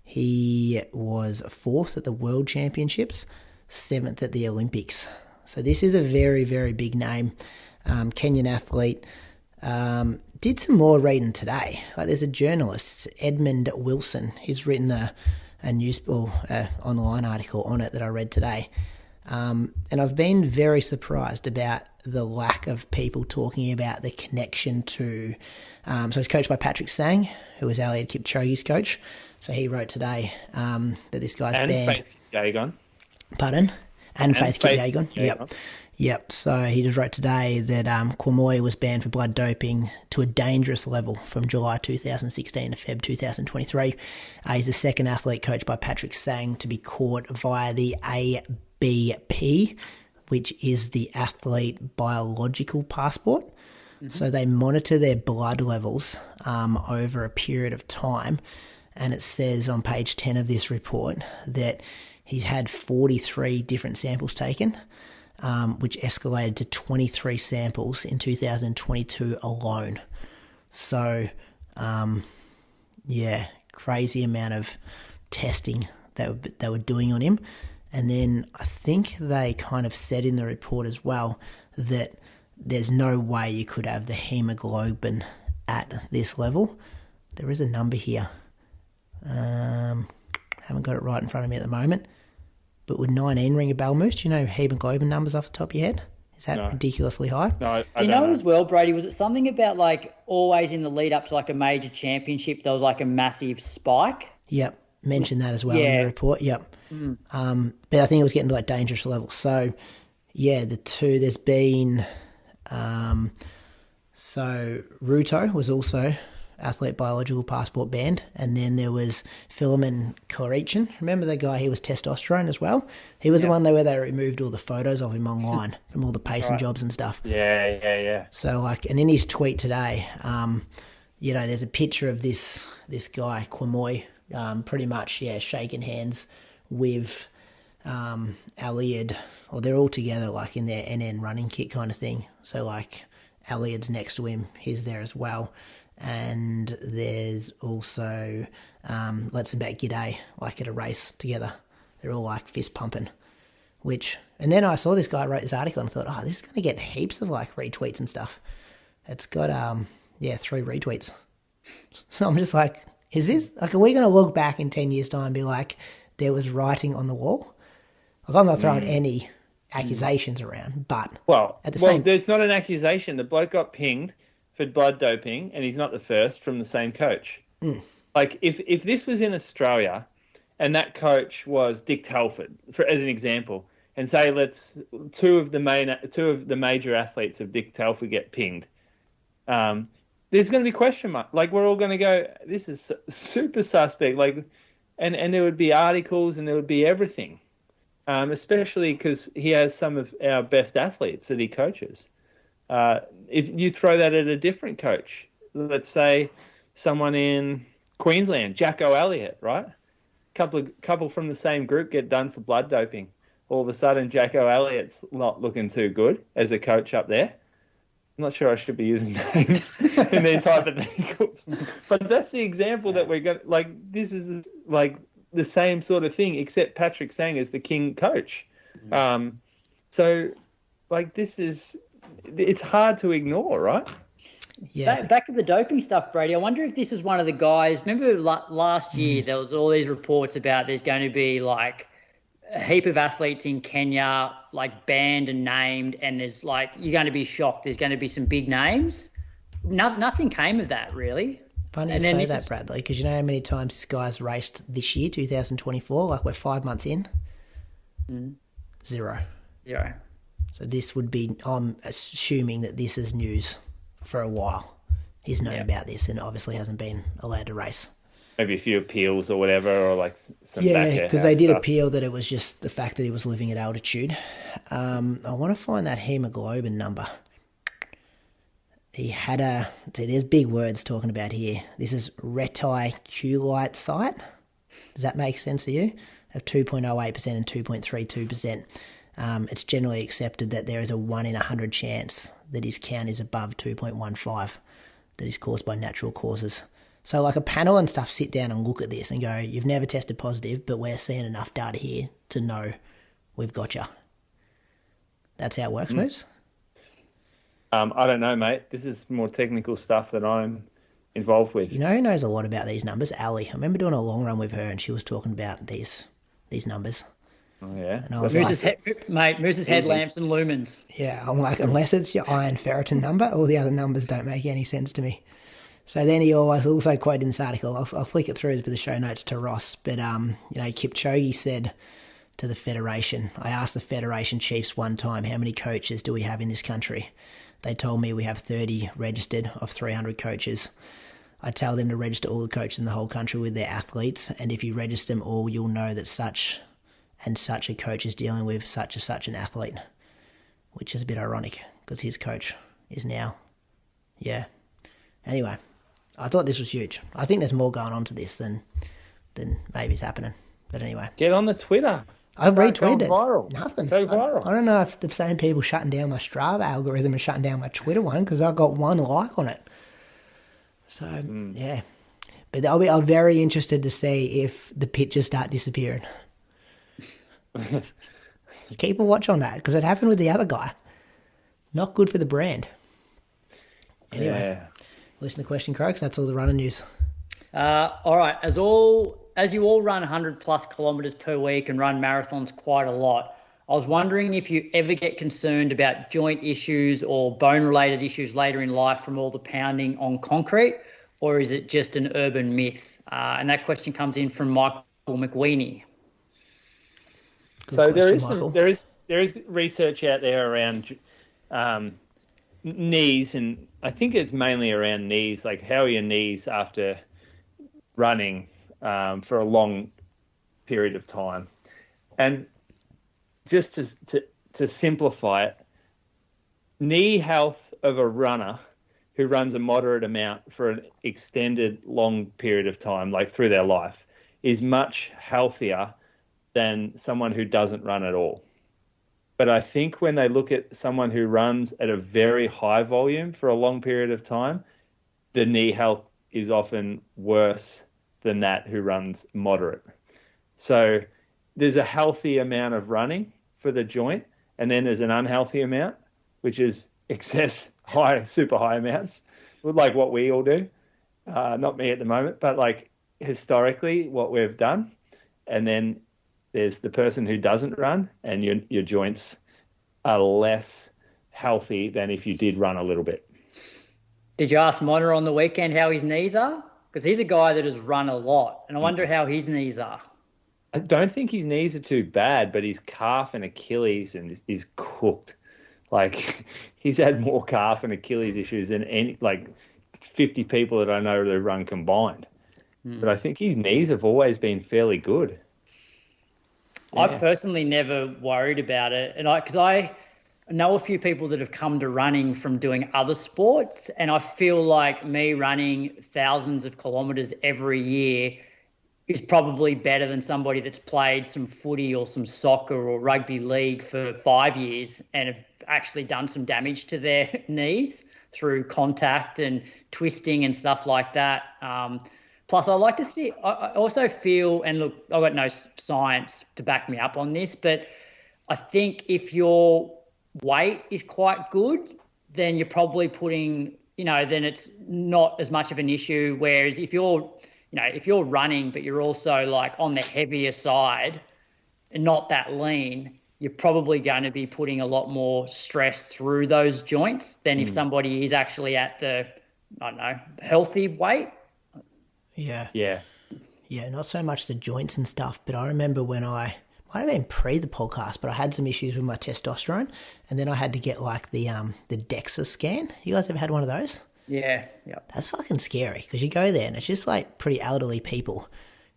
He was 4th at the World Championships, 7th at the Olympics. So this is a very, very big name. Kenyan athlete. Did some more reading today. There's a journalist, Edmund Wilson. He's written a online article on it that I read today. And I've been very surprised about the lack of people talking about the connection to... so he's coached by Patrick Sang, who was Eliud Kipchoge's coach. So he wrote today that this guy's banned... And Faith Kipyegon. Pardon? And Faith Kipyegon. Yep. So he just wrote today that Kwamoy was banned for blood doping to a dangerous level from July 2016 to Feb 2023. He's the second athlete coached by Patrick Sang to be caught via the ABP, which is the athlete biological passport. Mm-hmm. So they monitor their blood levels over a period of time. And it says on page 10 of this report that he's had 43 different samples taken, which escalated to 23 samples in 2022 alone. So, crazy amount of testing that they were doing on him. And then I think they kind of said in the report as well that there's no way you could have the hemoglobin at this level. There is a number here. Haven't got it right in front of me at the moment. But would 19 ring a bell, Moose? Do you know hemoglobin numbers off the top of your head? Is that ridiculously high? No, I Do you don't know as well, Brady, was it something about like always in the lead up to like a major championship, there was like a massive spike? Yep, mentioned that as well in the report. Yep. But I think it was getting to like dangerous levels. So, yeah, there's been, so Ruto was also athlete biological passport banned, and then there was Philemon Korichin. Remember the guy? He was testosterone as well. He was the one where they removed all the photos of him online from all the pacing jobs and stuff. Yeah. So and in his tweet today, there's a picture of this guy Kwamoy, pretty much shaking hands with Aliad, or they're all together like in their NN running kit kind of thing. So like Aliad's next to him, he's there as well. And there's also Let's Bet G'day, like at a race together. They're all like fist pumping, and then I saw this guy wrote this article and I thought, this is going to get heaps of like retweets and stuff. It's got 3 retweets. So I'm just like, is this like, are we going to look back in 10 years time and be like, there was writing on the wall? Like, I'm not throwing any accusations around, but at the same, there's not an accusation. The bloke got pinged for blood doping, and he's not the first from the same coach. Like, if this was in Australia, and that coach was Dick Telford, as an example, and say two of the major athletes of Dick Telford get pinged, there's going to be question mark. Like, we're all going to go, this is super suspect. Like, and there would be articles and there would be everything, especially because he has some of our best athletes that he coaches. If you throw that at a different coach, let's say someone in Queensland, Jacko Elliott, right? Couple from the same group get done for blood doping. All of a sudden, Jacko Elliott's not looking too good as a coach up there. I'm not sure I should be using names in these hypotheticals, but that's the example that we're going. Like, this is like the same sort of thing, except Patrick Sang is the king coach. So, like, it's hard to ignore, right? yeah. Back to the doping stuff, Brady. I wonder if this is one of the guys. Remember last year there was all these reports about there's going to be like a heap of athletes in Kenya like banned and named, and there's like, you're going to be shocked. There's going to be some big names. Nothing came of that really. Funny you say that, Bradley, because you know how many times this guy's raced this year, 2024? Like, we're 5 months in. 0. So this would be, I'm assuming that this is news for a while. He's known about this and obviously hasn't been allowed to race. Maybe a few appeals or whatever, or like some because they did appeal that it was just the fact that he was living at altitude. I want to find that hemoglobin number. He had there's big words talking about here. This is reticulite site. Does that make sense to you? Of 2.08% and 2.32%. It's generally accepted that there is a 1 in 100 chance that his count is above 2.15 that is caused by natural causes. So like a panel and stuff sit down and look at this and go, you've never tested positive, but we're seeing enough data here to know we've got you. That's how it works, Moose? I don't know, mate. This is more technical stuff that I'm involved with. You know who knows a lot about these numbers? Ali. I remember doing a long run with her and she was talking about these numbers. Oh, yeah. And I was Moose's headlamps and lumens. Yeah, I'm like, unless it's your iron ferritin number, all the other numbers don't make any sense to me. So then he also quoted in this article, I'll flick it through for the show notes to Ross, but Kipchoge said to the Federation, I asked the Federation chiefs one time, how many coaches do we have in this country? They told me we have 30 registered of 300 coaches. I tell them to register all the coaches in the whole country with their athletes, and if you register them all, you'll know that such and such a coach is dealing with such and such an athlete, which is a bit ironic because his coach is now, Anyway, I thought this was huge. I think there's more going on to this than maybe is happening. But anyway. Get on the Twitter. I've retweeted it. Viral. Nothing. Go viral. I don't know if the same people shutting down my Strava algorithm and shutting down my Twitter one because I got 1 like on it. So, yeah. But I'm very interested to see if the pictures start disappearing. Keep a watch on that, because it happened with the other guy. Not good for the brand. Anyway, listen to Question Croaks. That's all the running news. All right. As you all run 100 plus kilometers per week and run marathons quite a lot, I was wondering if you ever get concerned about joint issues or bone-related issues later in life from all the pounding on concrete, or is it just an urban myth? And that question comes in from Michael McWeeny. So there is research out there around knees, and I think it's mainly around knees. Like, how are your knees after running for a long period of time? And just to simplify it, knee health of a runner who runs a moderate amount for an extended long period of time, like through their life, is much healthier than someone who doesn't run at all. But I think when they look at someone who runs at a very high volume for a long period of time, the knee health is often worse than that who runs moderate. So there's a healthy amount of running for the joint, and then there's an unhealthy amount, which is excess high, super high amounts, like what we all do. Not me at the moment, but like historically what we've done. And then there's the person who doesn't run, and your joints are less healthy than if you did run a little bit. Did you ask Monitor on the weekend how his knees are? Because he's a guy that has run a lot, and I wonder how his knees are. I don't think his knees are too bad, but his calf and Achilles is cooked. Like, he's had more calf and Achilles issues than 50 people that I know that run combined. But I think his knees have always been fairly good. Yeah. I've personally never worried about it, and because I know a few people that have come to running from doing other sports, and I feel like me running thousands of kilometres every year is probably better than somebody that's played some footy or some soccer or rugby league for 5 years and have actually done some damage to their knees through contact and twisting and stuff like that. Plus, I like to think, I also feel, and look, I've got no science to back me up on this, but I think if your weight is quite good, then you're probably putting, then it's not as much of an issue. Whereas if you're running, but you're also like on the heavier side and not that lean, you're probably going to be putting a lot more stress through those joints than if somebody is actually at the, healthy weight. Yeah, not so much the joints and stuff, but I remember when might have been pre the podcast, but I had some issues with my testosterone, and then I had to get like the DEXA scan. You guys ever had one of those? Yeah. That's fucking scary, because you go there and it's just like pretty elderly people,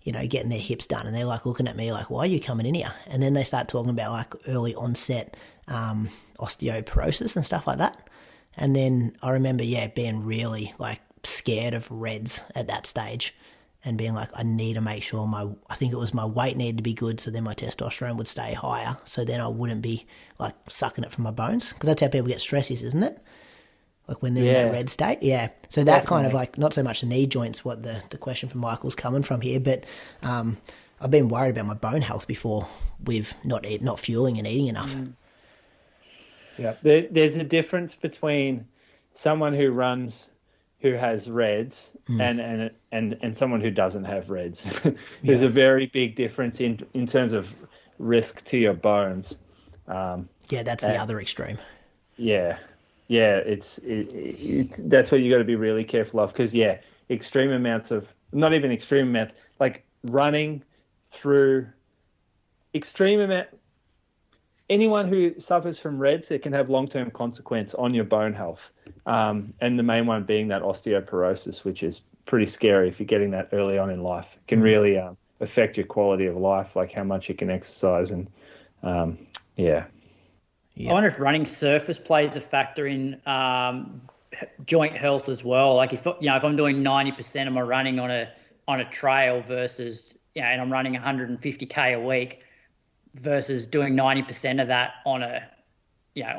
getting their hips done, and they're like looking at me like, why are you coming in here? And then they start talking about like early onset osteoporosis and stuff like that. And then I remember, being really like scared of reds at that stage, and being like, I need to make sure I think it was my weight needed to be good, so then my testosterone would stay higher, so then I wouldn't be like sucking it from my bones, because that's how people get stresses, isn't it? Like when they're in that red state. Yeah. So that kind of like, not so much the knee joints, what the question from Michael's coming from here, but I've been worried about my bone health before with not fueling and eating enough. Yeah. There's a difference between someone who runs who has reds and someone who doesn't have reds. There's a very big difference in terms of risk to your bones. That's the other extreme. Yeah, it's that's what you got to be really careful of, because extreme amounts of, not even extreme amounts, like running through extreme amount. Anyone who suffers from reds, it can have long-term consequence on your bone health, and the main one being that osteoporosis, which is pretty scary if you're getting that early on in life. It can really affect your quality of life, like how much you can exercise, and I wonder if running surface plays a factor in joint health as well. Like if I'm doing 90% of my running on a trail versus and I'm running 150k a week versus doing 90% of that on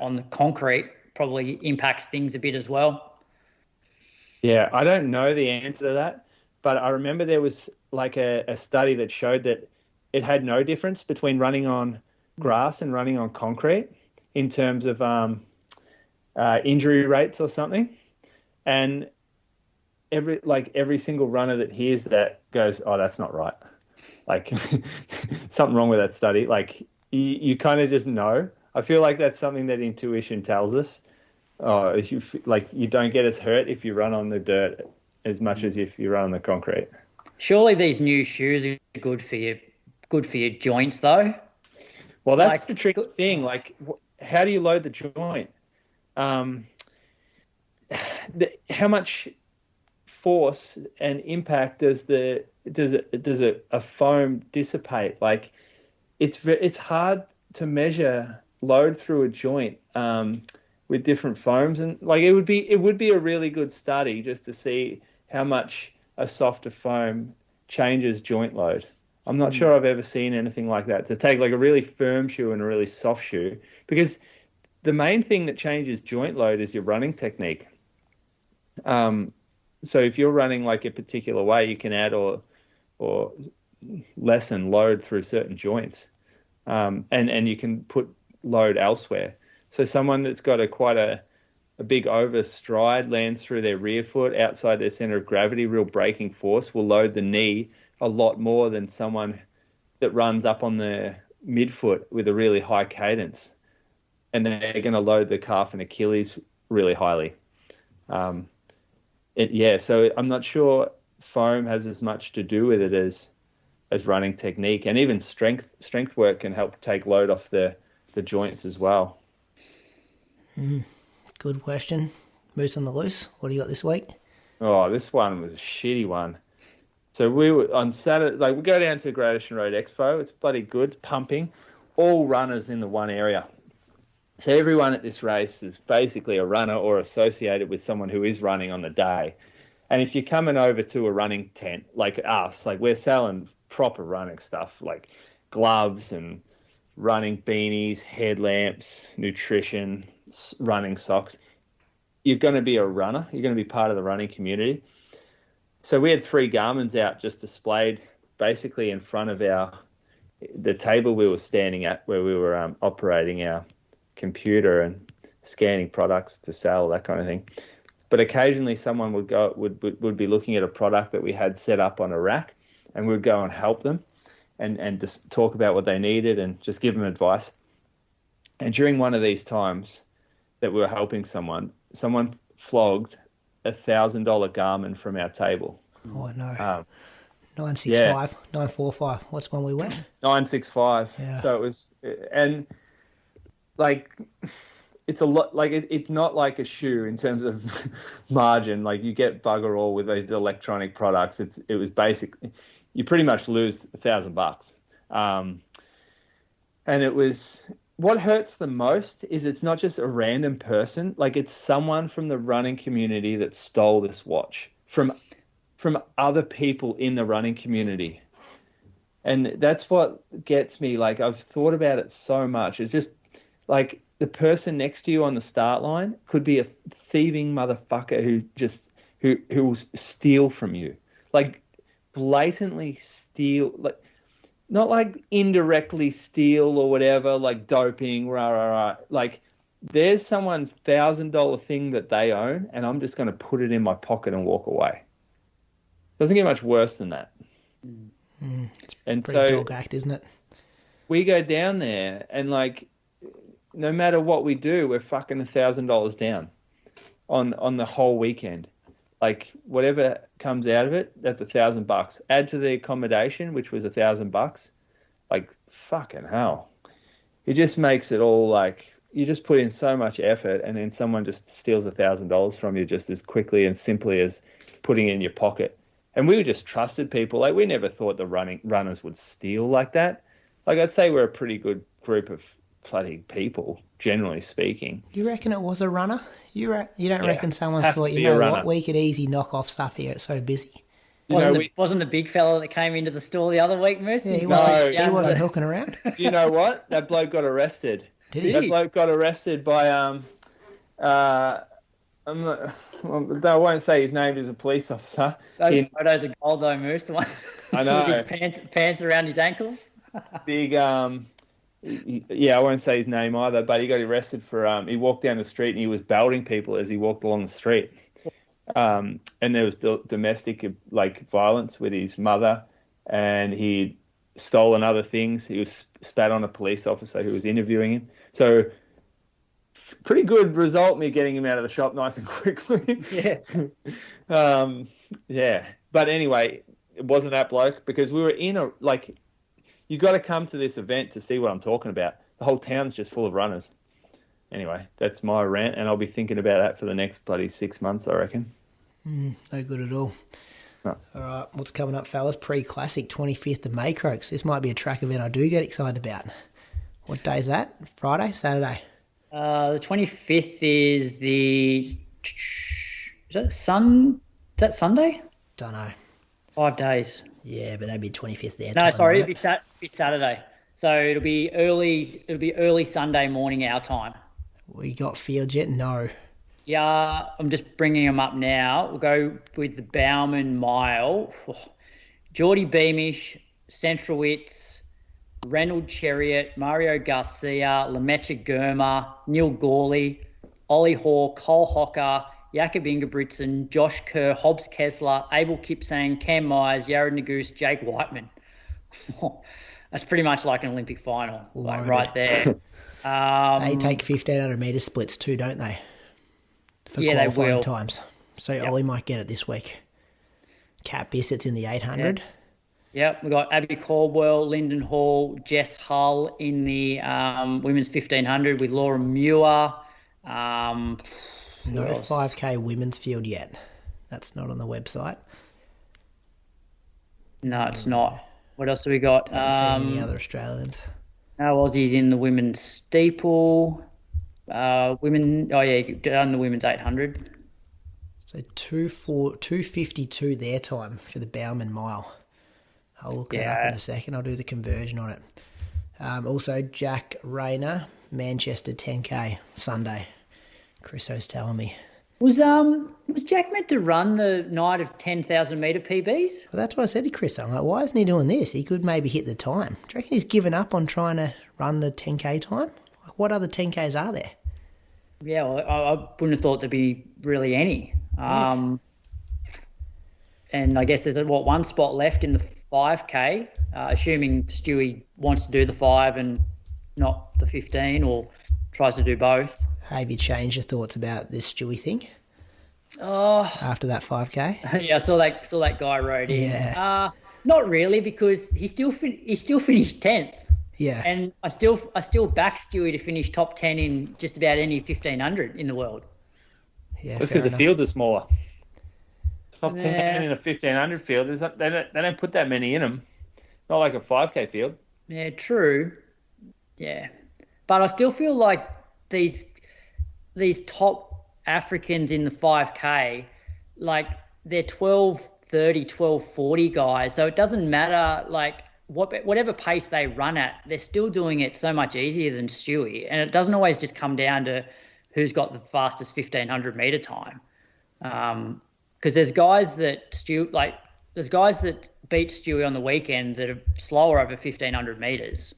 on the concrete, probably impacts things a bit as well. Yeah, I don't know the answer to that, but I remember there was like a study that showed that it had no difference between running on grass and running on concrete in terms of injury rates or something. And every single runner that hears that goes, oh, that's not right. Like something wrong with that study. Like you kind of just know. I feel like that's something that intuition tells us. If you don't get as hurt if you run on the dirt as much as if you run on the concrete. Surely these new shoes are good for your joints, though. Well, that's the tricky thing. Like, how do you load the joint? How much force and impact does a foam dissipate? Like, it's hard to measure load through a joint with different foams, and like it would be a really good study just to see how much a softer foam changes joint load. I'm not sure I've ever seen anything like that, to take like a really firm shoe and a really soft shoe, because the main thing that changes joint load is your running technique. So if you're running like a particular way, you can add or lessen load through certain joints, and you can put load elsewhere. So someone that's got quite a big overstride lands through their rear foot outside their center of gravity, real braking force will load the knee a lot more than someone that runs up on the midfoot with a really high cadence. And they're going to load the calf and Achilles really highly. So I'm not sure foam has as much to do with it as running technique, and even strength work can help take load off the joints as well. Good question. Moose on the loose. What do you got this week? Oh, this one was a shitty one. So we were on Saturday, like we go down to Great Ocean Road Expo. It's bloody good. It's pumping. All runners in the one area. So everyone at this race is basically a runner or associated with someone who is running on the day. And if you're coming over to a running tent like us, like we're selling proper running stuff, like gloves and running beanies, headlamps, nutrition, running socks, you're going to be a runner. You're going to be part of the running community. So we had 3 Garmins out just displayed basically in front of the table we were standing at, where we were operating our computer and scanning products to sell, that kind of thing. But occasionally someone would be looking at a product that we had set up on a rack, and we'd go and help them and just talk about what they needed and just give them advice. And during one of these times that we were helping someone flogged $1,000 Garmin from our table. Oh, no. 965, 945. What's one we went? 965. Yeah. So it was, and like, it's a lot, like it's not like a shoe in terms of margin. Like you get bugger all with these electronic products. It was basically, you pretty much lose $1,000. And it was, what hurts the most is it's not just a random person. Like it's someone from the running community that stole this watch from other people in the running community. And that's what gets me. Like I've thought about it so much. It's just like the person next to you on the start line could be a thieving motherfucker who will steal from you. Like blatantly steal, like not like indirectly steal or whatever, like doping, rah. Like there's someone's $1,000 thing that they own, and I'm just going to put it in my pocket and walk away. Doesn't get much worse than that. It's a pretty dog act, isn't it? We go down there, and like, no matter what we do, we're fucking $1,000 down on the whole weekend. Like whatever comes out of it, that's $1,000. Add to the accommodation, which was $1,000. Like fucking hell, it just makes it all like you just put in so much effort, and then someone just steals $1,000 from you just as quickly and simply as putting it in your pocket. And we were just trusted people. Like we never thought the runners would steal like that. Like I'd say we're a pretty good group of bloody people, generally speaking. You reckon it was a runner? You don't reckon someone thought, you know what, we could easy knock off stuff here, it's so busy? Wasn't the big fella that came into the store the other week, Moose? Yeah, he wasn't hooking around. Do you know what? That bloke got arrested. Did he? That bloke got arrested by I'm not. Well, I won't say his name is a police officer. Those photos of gold though, Moose. The one I know. with his pants around his ankles. Big. Yeah, I won't say his name either. But he got arrested for. He walked down the street and he was belting people as he walked along the street. And there was domestic violence with his mother, and he stolen other things. He was spat on a police officer who was interviewing him. So. Pretty good result, me getting him out of the shop nice and quickly. Yeah. Yeah. But anyway, it wasn't that bloke because we were in you got to come to this event to see what I'm talking about. The whole town's just full of runners. Anyway, that's my rant, and I'll be thinking about that for the next bloody 6 months, I reckon. No good at all. No. All right, what's coming up, fellas? Pre-Classic, 25th of May, Croaks. This might be a track event I do get excited about. What day is that? Friday? Saturday? The 25th is that Sunday? Don't know. 5 days. Yeah, but that'd be 25th there. No, sorry, it'd be Saturday. So it'll be early Sunday morning our time. We got fields yet? No. Yeah, I'm just bringing them up now. We'll go with the Bowman Mile. Geordie Beamish, Centrowitz, Reynolds Chariot, Mario Garcia, Lemecha Gurma, Neil Gawley, Ollie Hoare, Cole Hocker, Jakob Ingebrigtsen, Josh Kerr, Hobbs Kessler, Abel Kipsang, Cam Myers, Jared Nagoose, Jake Whiteman. That's pretty much like an Olympic final, right there. They take 1,500 metre splits too, don't they? For qualifying times. So Ollie might get it this week. Cat Bisset's in the 800. Yep, we've got Abby Caldwell, Lyndon Hall, Jess Hull in the women's 1,500 with Laura Muir. No 5K women's field yet. That's not on the website. No, it's not. What else have we got? Haven't seen any other Australians. No Aussies in the women's steeple. Done the women's 800. So 2:52 their time for the Bowman Mile. I'll look that up in a second. I'll do the conversion on it. Also, Jack Rayner, Manchester 10K, Sunday. Chriso's telling me. Was Jack meant to run the night of 10,000 metre PBs? Well, that's what I said to Chris. I'm like, why isn't he doing this? He could maybe hit the time. Do you reckon he's given up on trying to run the 10K time? Like, what other 10Ks are there? Yeah, well, I wouldn't have thought there'd be really any. And I guess there's one spot left in the 5K, assuming Stewie wants to do the 5 and not the 15, or tries to do both. Have you changed your thoughts about this Stewie thing? Oh, after that 5K? Yeah, I saw that guy wrote in. Yeah. Not really, because he still finished 10th. Yeah. And I still back Stewie to finish top 10 in just about any 1,500 in the world. Yeah, that's because the fields are smaller. Top 10 in a 1,500 field, they don't put that many in them. Not like a 5K field. Yeah, true. Yeah. But I still feel like these top Africans in the 5K, like they're 12:30, 12:40 guys. So it doesn't matter, like whatever pace they run at, they're still doing it so much easier than Stewie. And it doesn't always just come down to who's got the fastest 1,500 metre time. Because there's guys that beat Stewie on the weekend that are slower over 1,500 metres.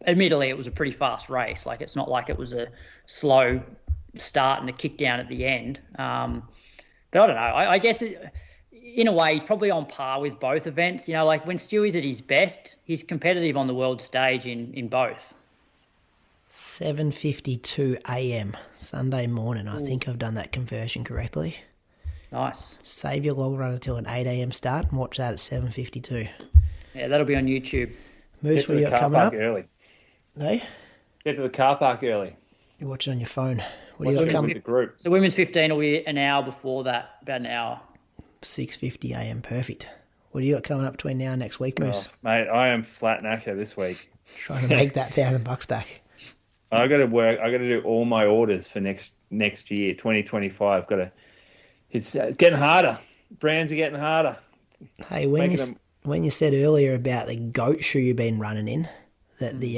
Admittedly, it was a pretty fast race. Like, it's not like it was a slow start and a kick down at the end. But I don't know. I guess in a way, he's probably on par with both events. You know, like when Stewie's at his best, he's competitive on the world stage in both. 7:52 a.m. Sunday morning. I think I've done that conversion correctly. Nice. Save your long run until an 8 a.m. start and watch that at 7:52. Yeah, that'll be on YouTube. Moose, what do you got coming up? Early. No? Get to the car park early. You watch it on your phone. What do you got coming? The group. So women's 15 will be an hour before that, about an hour. 6:50 a.m. Perfect. What do you got coming up between now and next week, Moose? Mate, I am flat knackered this week. Trying to make that $1,000 back. I got to work. I got to do all my orders for next year, 2025. It's getting harder. Brands are getting harder. Hey, when you said earlier about the goat shoe you've been running in, that the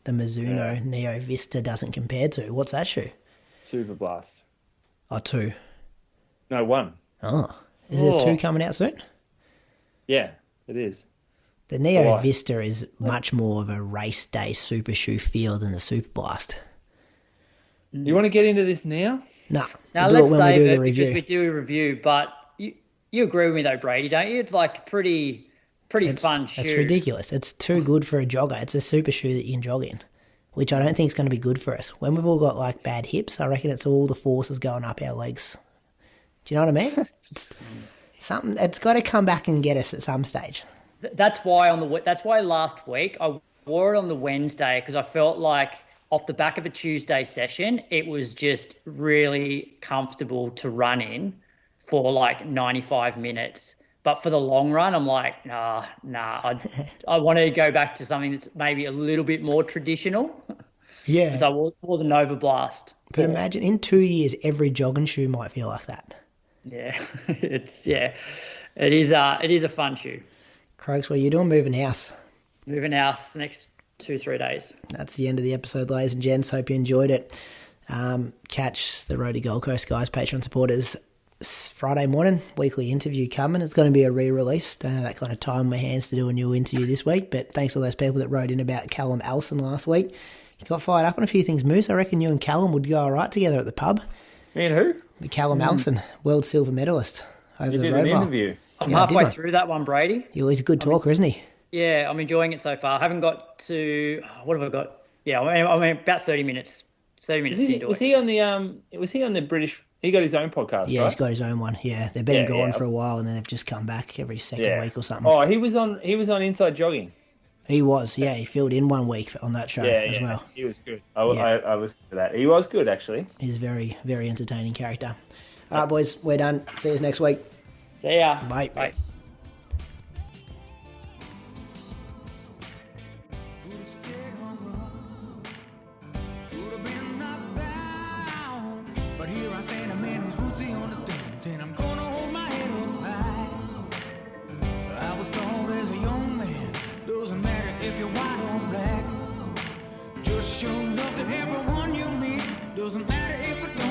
Mizuno Neo Vista doesn't compare to, what's that shoe? Super Blast. Oh, 2. No, one. Oh, is there 2 coming out soon? Yeah, it is. The Neo Vista is much more of a race day super shoe feel than the Super Blast. You want to get into this now? No. Now we'll let's save it review. because we do a review. But you agree with me though, Brady, don't you? It's like pretty fun shoe. It's ridiculous. It's too good for a jogger. It's a super shoe that you can jog in, which I don't think is going to be good for us. When we've all got like bad hips, I reckon it's all the forces going up our legs. Do you know what I mean? It's got to come back and get us at some stage. That's why last week I wore it on the Wednesday because I felt like off the back of a Tuesday session, it was just really comfortable to run in for like 95 minutes. But for the long run, I'm like, nah. I want to go back to something that's maybe a little bit more traditional. Yeah. So I wore the Nova Blast. But imagine in 2 years, every jogging shoe might feel like that. Yeah, it is a fun shoe. Croaks, what are you doing? Moving house. Moving house the next 2-3 days. That's the end of the episode, ladies and gents. Hope you enjoyed it. Catch the Road to Gold Coast guys, Patreon supporters, Friday morning, weekly interview coming. It's going to be a re-release. Don't have that kind of time in my hands to do a new interview this week, but thanks to all those people that wrote in about Callum Elson last week. You got fired up on a few things, Moose. I reckon you and Callum would go all right together at the pub. Me and who? Callum Elson, world silver medalist over the road mile. Interview. I'm halfway through that one, Brady. He's a good talker, isn't he? Yeah, I'm enjoying it so far. I haven't got to what have I got? Yeah, I mean about 30 minutes. 30 minutes into it. Was he on the British? He got his own podcast. Yeah, right? He's got his own one. Yeah, they've been gone for a while, and then they've just come back every second week or something. Oh, he was on Inside Jogging. He was. Yeah, he filled in 1 week on that show as well. He was good. I listened to that. He was good actually. He's a very, very entertaining character. All right, boys, we're done. See you next week. See ya. Bye. Bye. And I'm gonna hold my head up high. I was taught as a young man, doesn't matter if you're white or black. Just show love to everyone you meet, doesn't matter if it don't